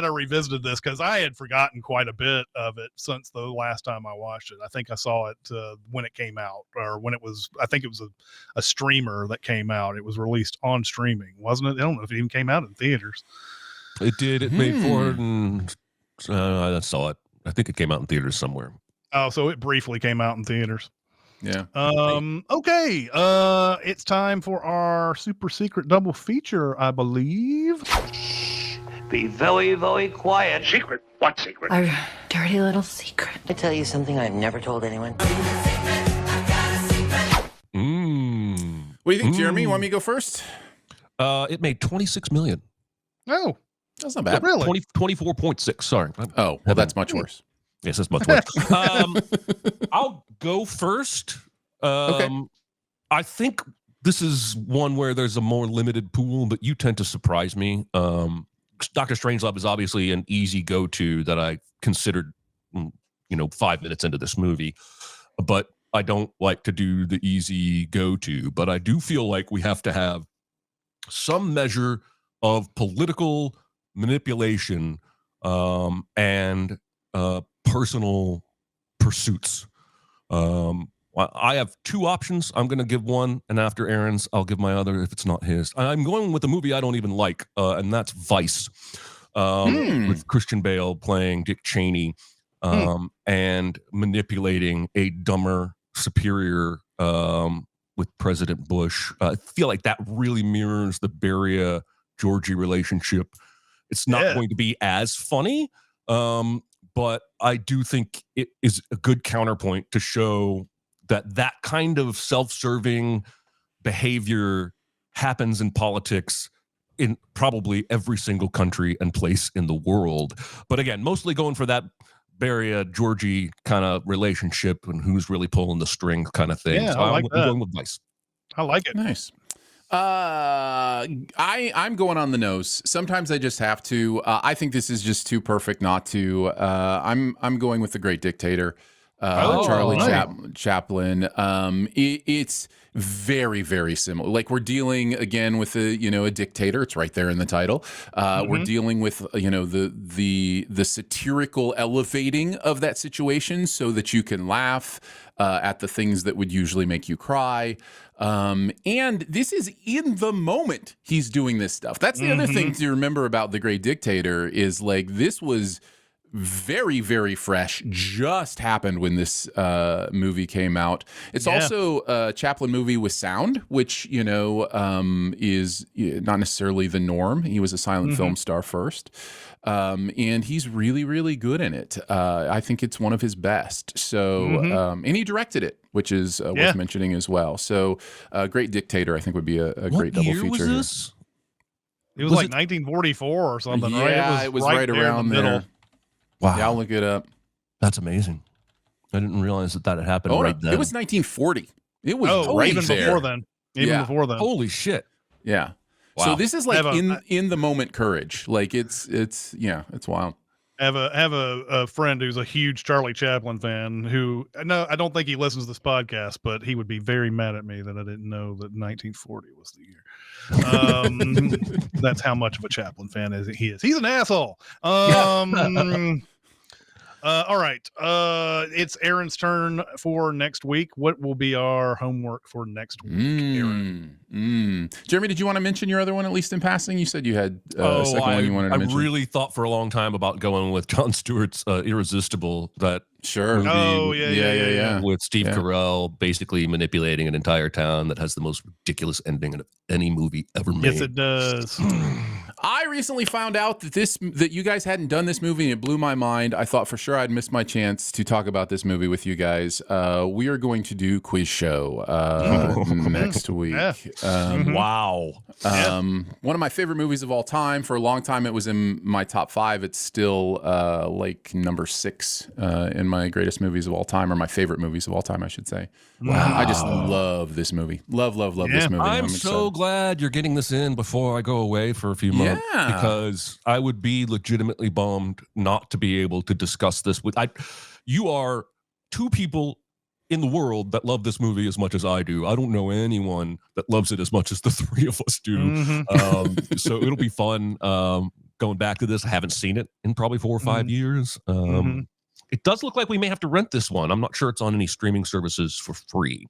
I revisited this because I had forgotten quite a bit of it since the last time I watched it. I think I saw it when it came out, or when it was, I think it was a streamer that came out. It was released on streaming, wasn't it? I don't know if it even came out in theaters. It did. It made 400 and I saw it. I think it came out in theaters somewhere. Oh, so it briefly came out in theaters. Yeah. Okay. It's time for our super secret double feature, I believe. Be very, very quiet. Secret? What secret? Our dirty little secret. I tell you something I've never told anyone. What do you think, Jeremy? You want me to go first? It made 26 million. Oh, That's not bad. really? 24.6. Sorry. Oh, well, that's much worse. Yes, that's much worse. I'll go first. Okay. I think this is one where there's a more limited pool, but you tend to surprise me. Dr. Strangelove is obviously an easy go-to that I considered, 5 minutes into this movie, but I don't like to do the easy go-to. But I do feel like we have to have some measure of political manipulation and personal pursuits. I have two options. I'm going to give one, and after Aaron's, I'll give my other if it's not his. I'm going with a movie I don't even like, and that's Vice, with Christian Bale playing Dick Cheney, and manipulating a dumber superior with President Bush. I feel like that really mirrors the Beria-Georgie relationship. It's not going to be as funny, but I do think it is a good counterpoint to show that kind of self-serving behavior happens in politics in probably every single country and place in the world. But again, mostly going for that Beria-Georgie kind of relationship and who's really pulling the string kind of thing. Yeah, so I'm going with Vice. I like it. Nice. I'm going on the nose. Sometimes I just have to. I think this is just too perfect not to. I'm going with The Great Dictator. Charlie Chaplin. It's very, very similar. Like, we're dealing again with a dictator. It's right there in the title. We're dealing with the satirical elevating of that situation so that you can laugh at the things that would usually make you cry. And this is in the moment he's doing this stuff. That's the other thing to remember about The Great Dictator is, like, this was very, very fresh, just happened when this movie came out. It's also a Chaplin movie with sound, which, is not necessarily the norm. He was a silent film star first. And he's really, really good in it. I think it's one of his best. So, and he directed it, which is worth mentioning as well. So, Great Dictator, I think, would be a great double feature. What year was this? It was like 1944 or something, right? Yeah, it was right around there. Wow. Yeah, I'll look it up. That's amazing. I didn't realize that had happened right then. It was 1940. It was even there. before then. Before then. Holy shit. Yeah. Wow. So this is like in the moment courage. Like it's wild. I have a friend who's a huge Charlie Chaplin fan who, no, I don't think he listens to this podcast, but he would be very mad at me that I didn't know that 1940 was the year. That's how much of a Chaplin fan he is. He's an asshole. All right. It's Aaron's turn for next week. What will be our homework for next week, Aaron? Jeremy, did you want to mention your other one, at least in passing? You said you had a second one you wanted to mention. I really thought for a long time about going with Jon Stewart's Irresistible. That movie, yeah. With Steve Carell basically manipulating an entire town that has the most ridiculous ending of any movie ever made. Yes, it does. I recently found out that you guys hadn't done this movie, and it blew my mind. I thought for sure I'd miss my chance to talk about this movie with you guys. We are going to do quiz show next week. Yeah. Wow. One of my favorite movies of all time. For a long time, it was in my top 5. It's still like number 6 in my greatest movies of all time, or my favorite movies of all time, I should say. Wow. I just love this movie. Love this movie. I'm so glad you're getting this in before I go away for a few months, because I would be legitimately bummed not to be able to discuss this with you. Are 2 people in the world that love this movie as much as I do. I don't know anyone that loves it as much as the 3 of us do. So it'll be fun going back to this. I haven't seen it in probably 4 or 5 years. It does look like we may have to rent this one. I'm not sure it's on any streaming services for free,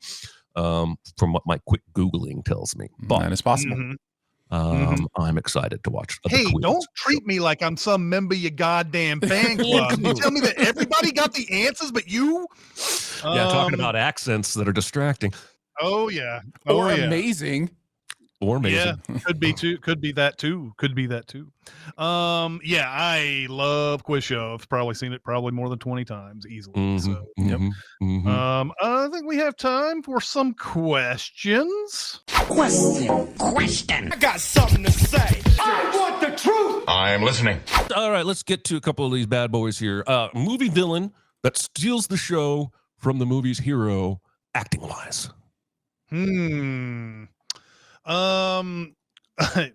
from what my quick Googling tells me. But that is possible. I'm excited to watch. Hey, don't treat me like I'm some member of your goddamn fan club. You tell me that everybody got the answers but you? Yeah, talking about accents that are distracting. Oh, yeah. Or amazing. Or amazing. Yeah, could be that too. Yeah, I love Quiz Show. I've probably seen it more than 20 times easily. So, I think we have time for some questions. Question. I got something to say. I want the truth. I am listening. All right, let's get to a couple of these bad boys here. Movie villain that steals the show from the movie's hero, acting wise.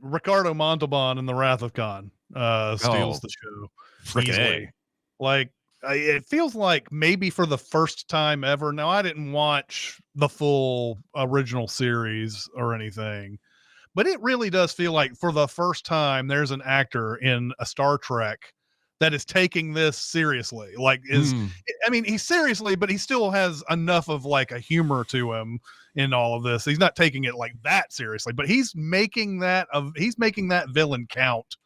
Ricardo Montalban in The Wrath of Khan steals the show easily. Like, it feels like maybe for the first time ever. Now, I didn't watch the full original series or anything, but it really does feel like for the first time there's an actor in a Star Trek that is taking this seriously. Like, I mean, he's seriously, but he still has enough of like a humor to him in all of this. He's not taking it like that seriously, but he's making that villain count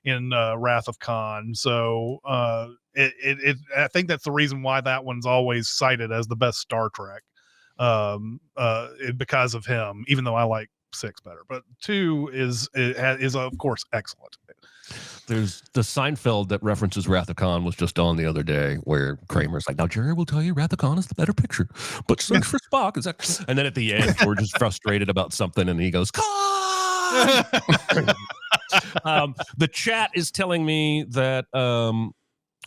in Wrath of Khan. So I think that's the reason why that one's always cited as the best Star Trek, because of him, even though I like 6 better, but 2 is of course excellent. There's the Seinfeld that references Wrath of Khan was just on the other day, where Kramer's like, now Jerry will tell you Wrath of Khan is the better picture, but search for Spock. Is that? And then at the end, we're just frustrated about something, and he goes, Khan! The chat is telling me that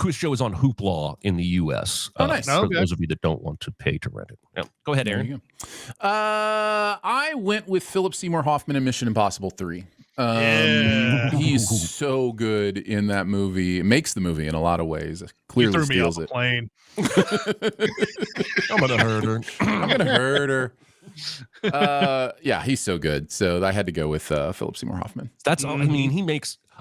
Quiz Show is on Hoopla in the U.S. Oh, nice. For those of you that don't want to pay to rent it. Yeah. Go ahead, Aaron. I went with Philip Seymour Hoffman in Mission Impossible 3. He's so good in that movie. It makes the movie in a lot of ways. Clearly steals it. Plane. I'm gonna hurt her. Yeah, he's so good. So I had to go with Philip Seymour Hoffman. That's all. I mean,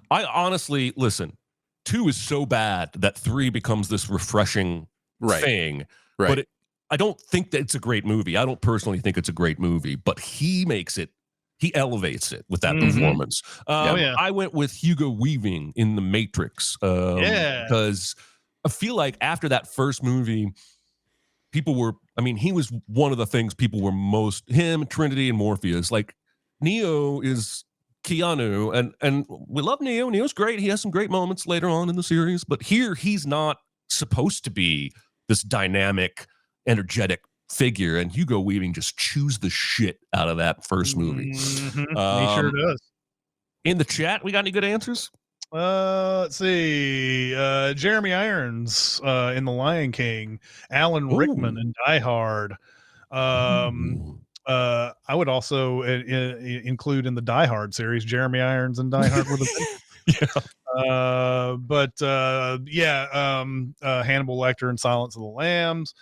I honestly, listen, 2 is so bad that 3 becomes this refreshing thing. Right. But I don't think that it's a great movie. I don't personally think it's a great movie, but he elevates it with that performance. I went with Hugo Weaving in The Matrix. Because I feel like after that first movie, he was one of the things people were him, Trinity, and Morpheus. Like, Neo is Keanu, and we love Neo. Neo's great. He has some great moments later on in the series, but here he's not supposed to be this dynamic, energetic figure, and Hugo Weaving just chews the shit out of that first movie. He sure does. In the chat, we got any good answers? Let's see. Jeremy Irons in The Lion King, Alan Rickman in Die Hard. I would also include in the Die Hard series Jeremy Irons and Die Hard with a Hannibal Lecter in Silence of the Lambs.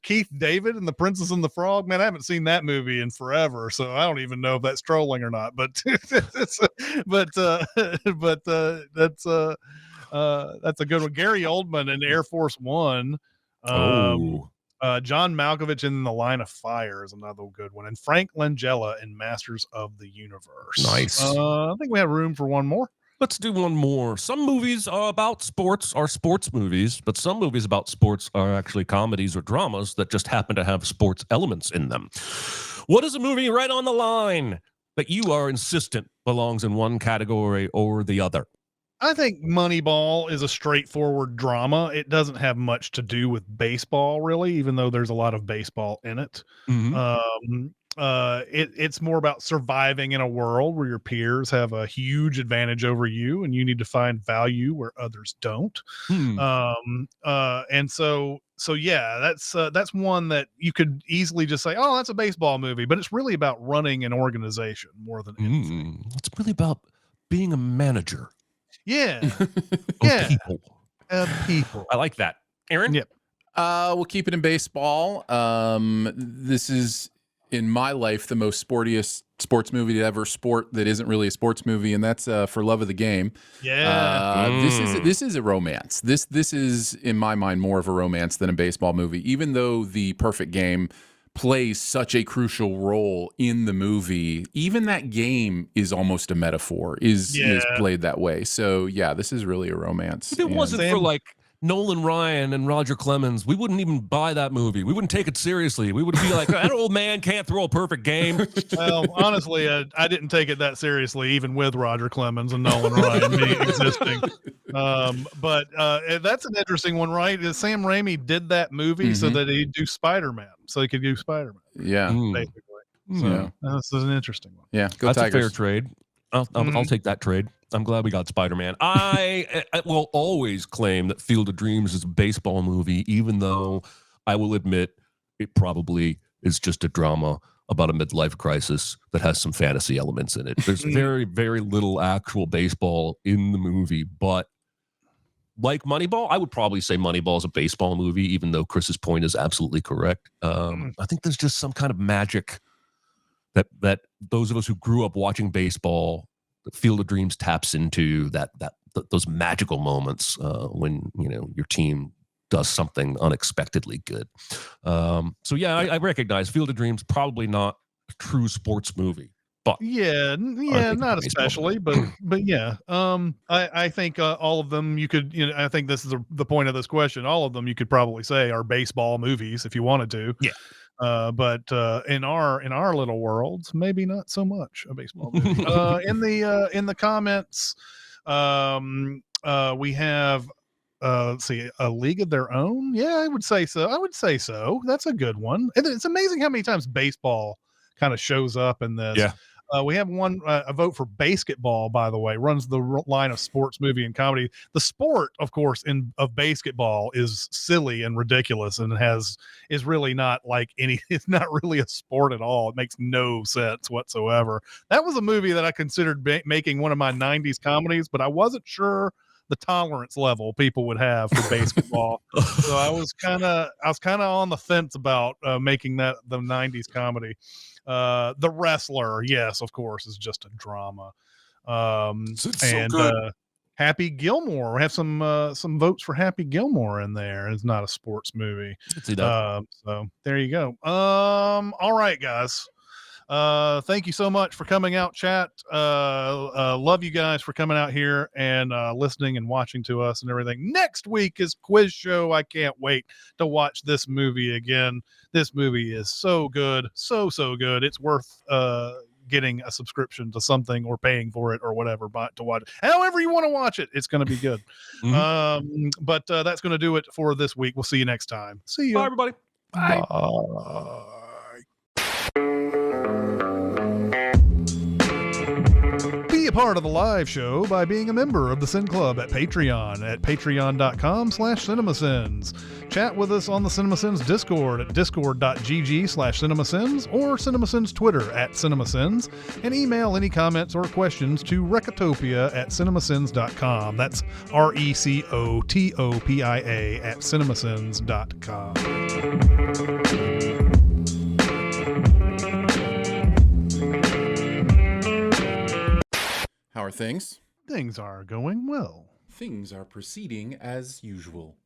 Keith David and The Princess and the Frog. Man, I haven't seen that movie in forever, so I don't even know if that's trolling or not. But that's a good one. Gary Oldman in Air Force One. John Malkovich in The Line of Fire is another good one, and Frank Langella in Masters of the Universe. Nice. I think we have room for one more. Let's do one more. Some movies about sports are sports movies, but some movies about sports are actually comedies or dramas that just happen to have sports elements in them. What is a movie right on the line that you are insistent belongs in one category or the other? I think Moneyball is a straightforward drama. It doesn't have much to do with baseball, really, even though there's a lot of baseball in it. It's more about surviving in a world where your peers have a huge advantage over you, and you need to find value where others don't. And so yeah, that's one that you could easily just say, oh, that's a baseball movie, but it's really about running an organization more than anything. It's really about being a manager. Yeah. Of people. People. I like that. Aaron? Yep. We'll keep it in baseball. This is, in my life, the most sportiest sports movie to ever sport that isn't really a sports movie, and that's For Love of the Game. Yeah. This is a romance. This is, in my mind, more of a romance than a baseball movie, even though The Perfect Game plays such a crucial role in the movie. Even that game is almost a metaphor, is played that way. So yeah, this is really a romance. If it wasn't for like Nolan Ryan and Roger Clemens, we wouldn't even buy that movie. We wouldn't take it seriously. We would be like, that old man can't throw a perfect game. Well, honestly, I didn't take it that seriously, even with Roger Clemens and Nolan Ryan existing. But that's an interesting one, right? Sam Raimi did that movie so that he'd do Spider-Man, so he could do Spider-Man. Yeah, basically. So this is an interesting one. Yeah, go that's Tigers. a fair trade. I'll take that trade. I'm glad we got Spider-Man. I will always claim that Field of Dreams is a baseball movie, even though I will admit it probably is just a drama about a midlife crisis that has some fantasy elements in it. There's very, very little actual baseball in the movie, but like Moneyball, I would probably say Moneyball is a baseball movie, even though Chris's point is absolutely correct. I think there's just some kind of magic that those of us who grew up watching baseball, the Field of Dreams taps into those magical moments when your team does something unexpectedly good. So yeah, I recognize Field of Dreams probably not a true sports movie, but not especially, but yeah. I think all of them you could, I think this is the point of this question. All of them you could probably say are baseball movies if you wanted to. Yeah. But in our little worlds, maybe not so much a baseball movie. In the comments, we have let's see, A League of Their Own. Yeah, I would say so. That's a good one. And it's amazing how many times baseball kind of shows up in this. Yeah. We have a vote for Basketball, by the way, runs the line of sports movie and comedy. The sport, of course, of basketball is silly and ridiculous and is really not like it's not really a sport at all. It makes no sense whatsoever. That was a movie that I considered making one of my 90s comedies, but I wasn't sure the tolerance level people would have for basketball. So I was kind of on the fence about making that the 90s comedy. The Wrestler, yes, of course, is just a drama. Happy Gilmore. We have some votes for Happy Gilmore in there. It's not a sports movie. See that. So there you go. All right, guys. Thank you so much for coming out, chat. Love you guys for coming out here and listening and watching to us and everything. Next week is quiz show. I can't wait to watch this movie again. This movie is so good, so good. It's worth getting a subscription to something or paying for it or whatever, but to watch it. However you want to watch it, it's going to be good. But that's going to do it for this week. We'll see you next time. See you. Bye, everybody. Bye. Be a part of the live show by being a member of the Sin Club at Patreon at patreon.com/cinemasins. Chat with us on the Cinemasins Discord at discord.gg/cinemasins or Cinemasins Twitter at Cinemasins, and email any comments or questions to Recotopia at cinemasins.com. That's RECOTOPIA at cinemasins.com. How are things? Things are going well. Things are proceeding as usual.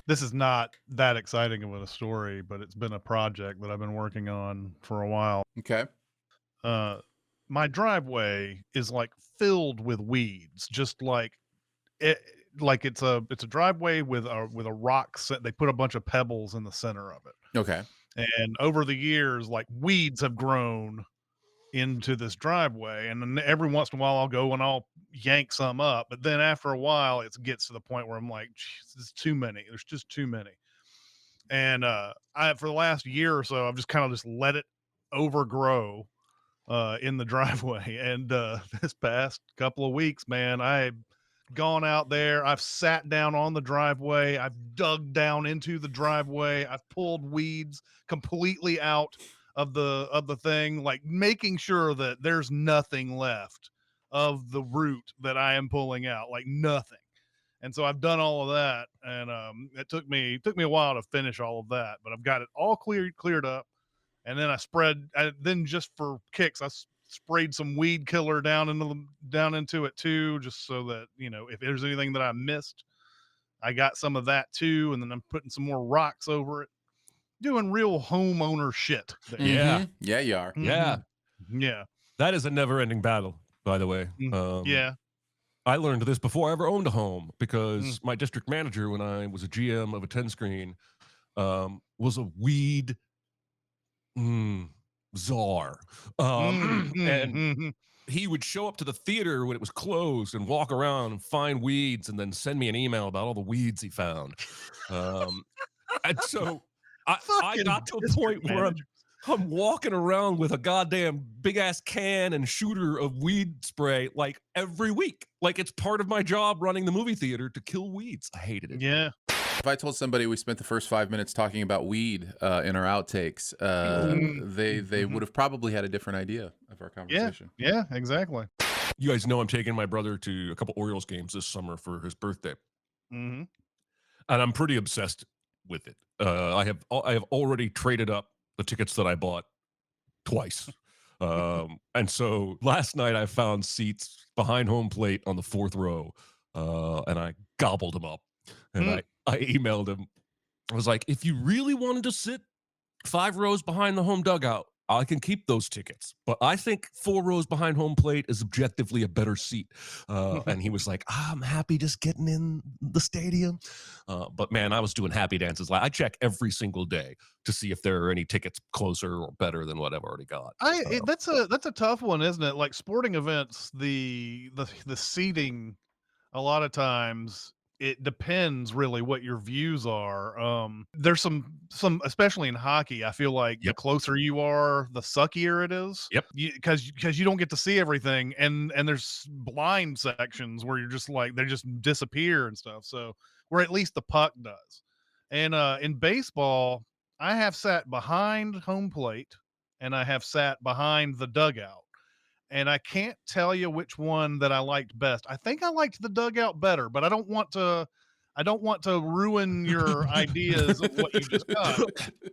This is not that exciting of a story, but it's been a project that I've been working on for a while. Okay. My driveway is like filled with weeds, just like it. Like it's a driveway with a rock set. They put a bunch of pebbles in the center of it. Okay. And over the years, like weeds have grown into this driveway. And then every once in a while I'll go and I'll yank some up. But then after a while, it gets to the point where I'm like, there's too many. There's just too many. And for the last year or so, I've just kind of just let it overgrow in the driveway. And this past couple of weeks, man, I've gone out there. I've sat down on the driveway. I've dug down into the driveway. I've pulled weeds completely out of the thing, like making sure that there's nothing left of the root that I am pulling out, like nothing. And so I've done all of that, and it took me a while to finish all of that, but I've got it all cleared up. And then then just for kicks, I sprayed some weed killer down into it too, just so that, you know, if there's anything that I missed, I got some of that too. And then I'm putting some more rocks over it, doing real homeowner shit there. Yeah. Yeah, you are. Yeah. Yeah. That is a never-ending battle, by the way. Yeah. I learned this before I ever owned a home because my district manager, when I was a GM of a 10 screen, was a weed czar. And he would show up to the theater when it was closed and walk around and find weeds and then send me an email about all the weeds he found. And so I got to a point where I'm walking around with a goddamn big ass can and shooter of weed spray like every week. Like it's part of my job running the movie theater to kill weeds. I hated it. Yeah. If I told somebody we spent the first 5 minutes talking about weed in our outtakes, they would have probably had a different idea of our conversation. Yeah, exactly. You guys know I'm taking my brother to a couple Orioles games this summer for his birthday. Mm-hmm. And I'm pretty obsessed with it. I have already traded up the tickets that I bought twice. And so last night I found seats behind home plate on the 4th row, and I gobbled them up. And I emailed him. I was like, if you really wanted to sit 5 rows behind the home dugout, I can keep those tickets. But I think 4 rows behind home plate is objectively a better seat. And he was like, I'm happy just getting in the stadium. But man, I was doing happy dances. I check every single day to see if there are any tickets closer or better than what I've already got. That's a tough one, isn't it? Like sporting events, the seating, a lot of times it depends really what your views are. There's some, especially in hockey, I feel like the closer you are, the suckier it is. Yep. Because you don't get to see everything, and there's blind sections where you're just like, they just disappear and stuff. So where at least the puck does. And in baseball, I have sat behind home plate and I have sat behind the dugout. And I can't tell you which one that I liked best. I think I liked the dugout better, but I don't want to ruin your ideas of what you just got.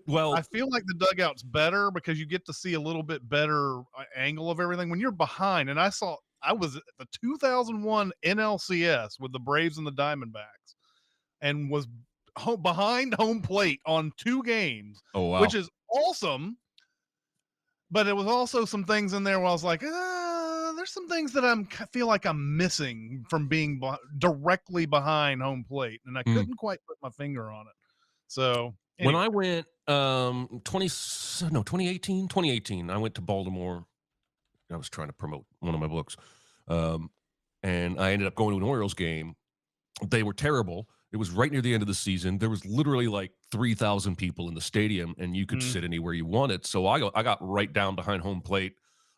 Well, I feel like the dugout's better because you get to see a little bit better angle of everything when you're behind. And I was at the 2001 NLCS with the Braves and the Diamondbacks and was behind home plate on 2 games, which is awesome. But it was also some things in there where I was like, there's some things that I feel like I'm missing from being directly behind home plate, and I couldn't quite put my finger on it. So anyway. When I went 2018, I went to Baltimore. I was trying to promote one of my books, and I ended up going to an Orioles game. They were terrible. It was right near the end of the season. There was literally like 3,000 people in the stadium, and you could sit anywhere you wanted. So I got right down behind home plate.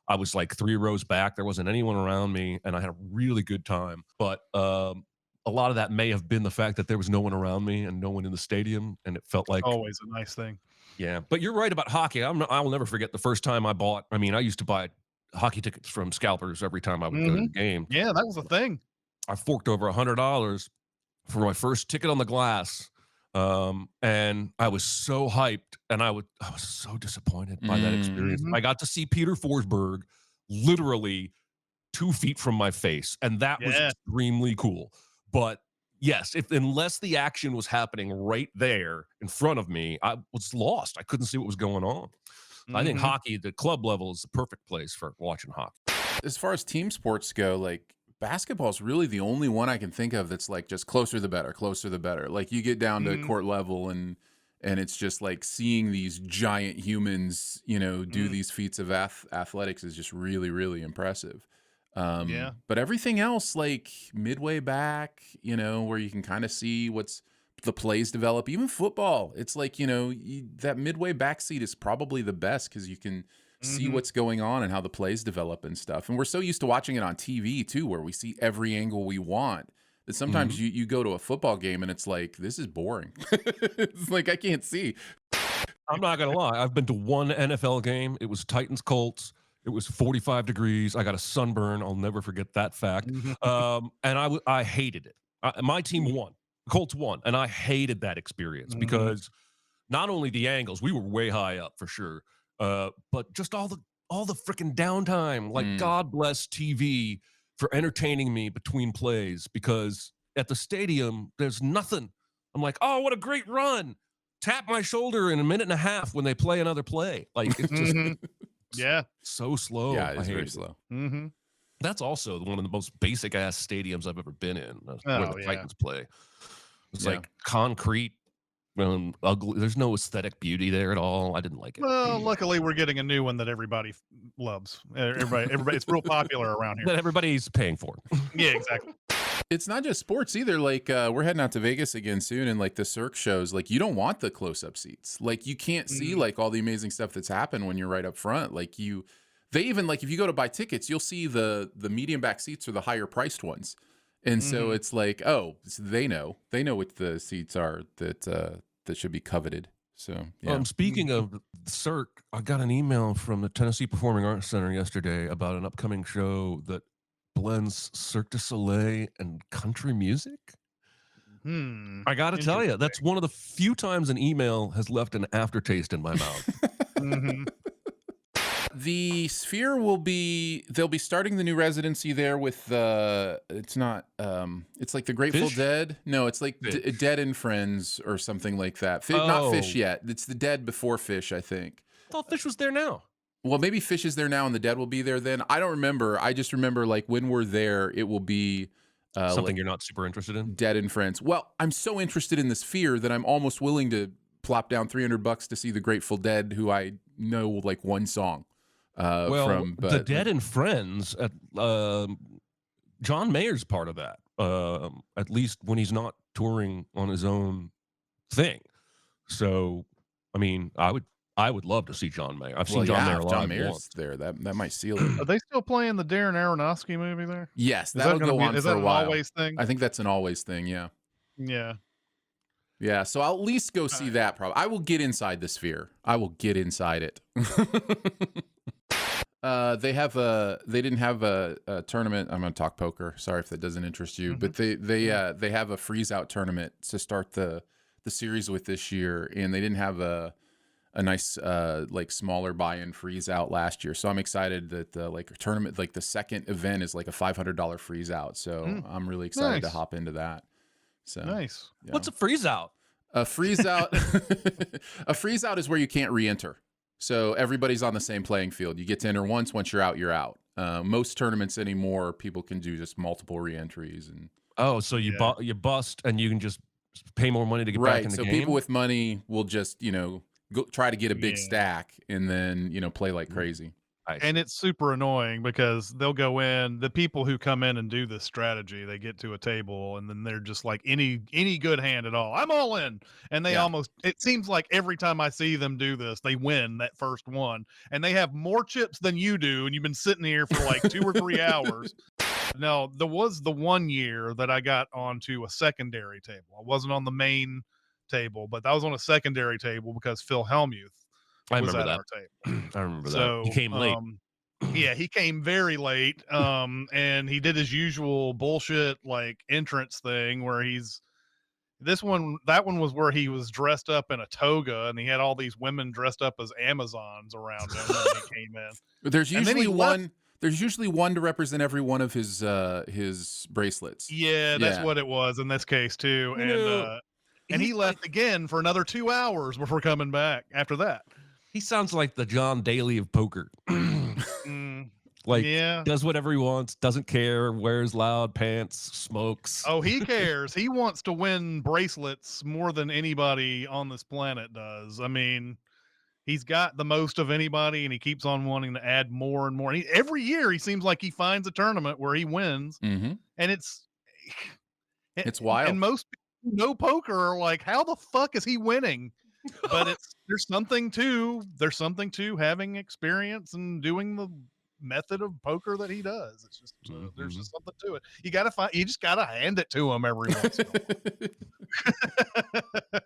I was like 3 rows back. There wasn't anyone around me, and I had a really good time. But a lot of that may have been the fact that there was no one around me and no one in the stadium, and it felt like always a nice thing. Yeah, but you're right about hockey. I will never forget the first time I bought. I mean, I used to buy hockey tickets from scalpers every time I would go to the game. Yeah, that was a thing. I forked over $100 for my first ticket on the glass. And I was so hyped, and I was so disappointed by that experience. I got to see Peter Forsberg literally 2 feet from my face, and that was extremely cool. But yes, unless the action was happening right there in front of me, I was lost. I couldn't see what was going on. I think hockey, the club level, is the perfect place for watching hockey. As far as team sports go, like basketball is really the only one I can think of that's like just closer the better. Like you get down to court level and And it's just like seeing these giant humans, do these feats of athletics is just really, really impressive. But everything else, like midway back, where you can kind of see what's the plays develop, even football, it's like, that midway back seat is probably the best because you can see what's going on and how the plays develop and stuff. And we're so used to watching it on TV too, where we see every angle we want, that sometimes you go to a football game and it's like, this is boring. It's like, I can't see. I'm not going to lie. I've been to one NFL game. It was Titans Colts. It was 45 degrees. I got a sunburn. I'll never forget that fact. And I hated it. My team won. The Colts won. And I hated that experience because not only the angles, we were way high up for sure, but just all the freaking downtime. Like, God bless TV for entertaining me between plays, because at the stadium, there's nothing. I'm like, oh, what a great run. Tap my shoulder in a minute and a half when they play another play. Like, it's just so slow. Yeah, it's very slow. That's also one of the most basic ass stadiums I've ever been in, where the Titans play. It's like concrete, ugly. There's no aesthetic beauty there at all. I didn't like it. Well, luckily we're getting a new one that everybody loves. Everybody, it's real popular around here. That everybody's paying for. Yeah, exactly. It's not just sports either. Like, we're heading out to Vegas again soon, and like the Cirque shows, like you don't want the close-up seats. Like you can't see like all the amazing stuff that's happened when you're right up front. Like they even, like, if you go to buy tickets, you'll see the medium back seats are the higher priced ones. And so it's like, oh, so they know what the seats are that should be coveted. So, yeah. Speaking of Cirque, I got an email from the Tennessee Performing Arts Center yesterday about an upcoming show that blends Cirque du Soleil and country music. I got to tell you, that's one of the few times an email has left an aftertaste in my mouth. The Sphere they'll be starting the new residency there with it's like the Grateful Fish? Dead. No, it's like Dead and Friends or something like that. Not Fish yet. It's the Dead before Fish, I think. I thought Fish was there now. Well, maybe Fish is there now and the Dead will be there then. I don't remember. I just remember, like, when we're there, it will be something like you're not super interested in. Dead and Friends. Well, I'm so interested in the Sphere that I'm almost willing to plop down $300 to see the Grateful Dead, who I know like one song. The Dead and Friends, John Mayer's part of that, at least when he's not touring on his own thing. So, I mean, I would love to see John Mayer. I've seen John Mayer live. John Mayer's once. there. That might seal it. Are they still playing the Darren Aronofsky movie there? Yes, that'll go on for a while. An always thing? I think that's an always thing. Yeah. Yeah. Yeah. So I'll at least go see that. Probably. I will get inside the Sphere. I will get inside it. They didn't have a tournament. I'm going to talk poker. Sorry if that doesn't interest you, but they have a freeze out tournament to start the series with this year, and they didn't have a nice like smaller buy-in freeze out last year. So I'm excited that like a tournament, like the second event is like a $500 freeze out. So I'm really excited to hop into that. So nice. Yeah. What's a freeze out? A freeze out, a freeze out is where you can't re-enter. So everybody's on the same playing field. You get to enter once you're out, you're out. Most tournaments anymore, people can do just multiple re-entries. And you bust and you can just pay more money to get back in the game. So people with money will just, go try to get a big stack and then, play like crazy. And it's super annoying because they'll go in, the people who come in and do this strategy, they get to a table and then they're just like any good hand at all. I'm all in. And they it seems like every time I see them do this, they win that first one and they have more chips than you do. And you've been sitting here for like 2 or 3 hours. No, there was the one year that I got onto a secondary table. I wasn't on the main table, but I was on a secondary table because Phil Hellmuth was at our table. I remember that. He came late. Yeah, he came very late. And he did his usual bullshit like entrance thing where that one was where he was dressed up in a toga and he had all these women dressed up as Amazons around him when he came in. There's usually one to represent every one of his bracelets. Yeah, that's what it was in this case too. And he left again for another 2 hours before coming back after that. He sounds like the John Daly of poker. Like, Yeah. does whatever he wants, doesn't care, wears loud pants, smokes. Oh, he cares. He wants to win bracelets more than anybody on this planet does. I mean, he's got the most of anybody, and he keeps on wanting to add more and more. And every year, he seems like he finds a tournament where he wins, Mm-hmm. and it's wild. And most people who know poker are like, "How the fuck is he winning?" But there's something to having experience and doing the method of poker that he does. It's just there's just something to it. You just gotta hand it to him every once in a while.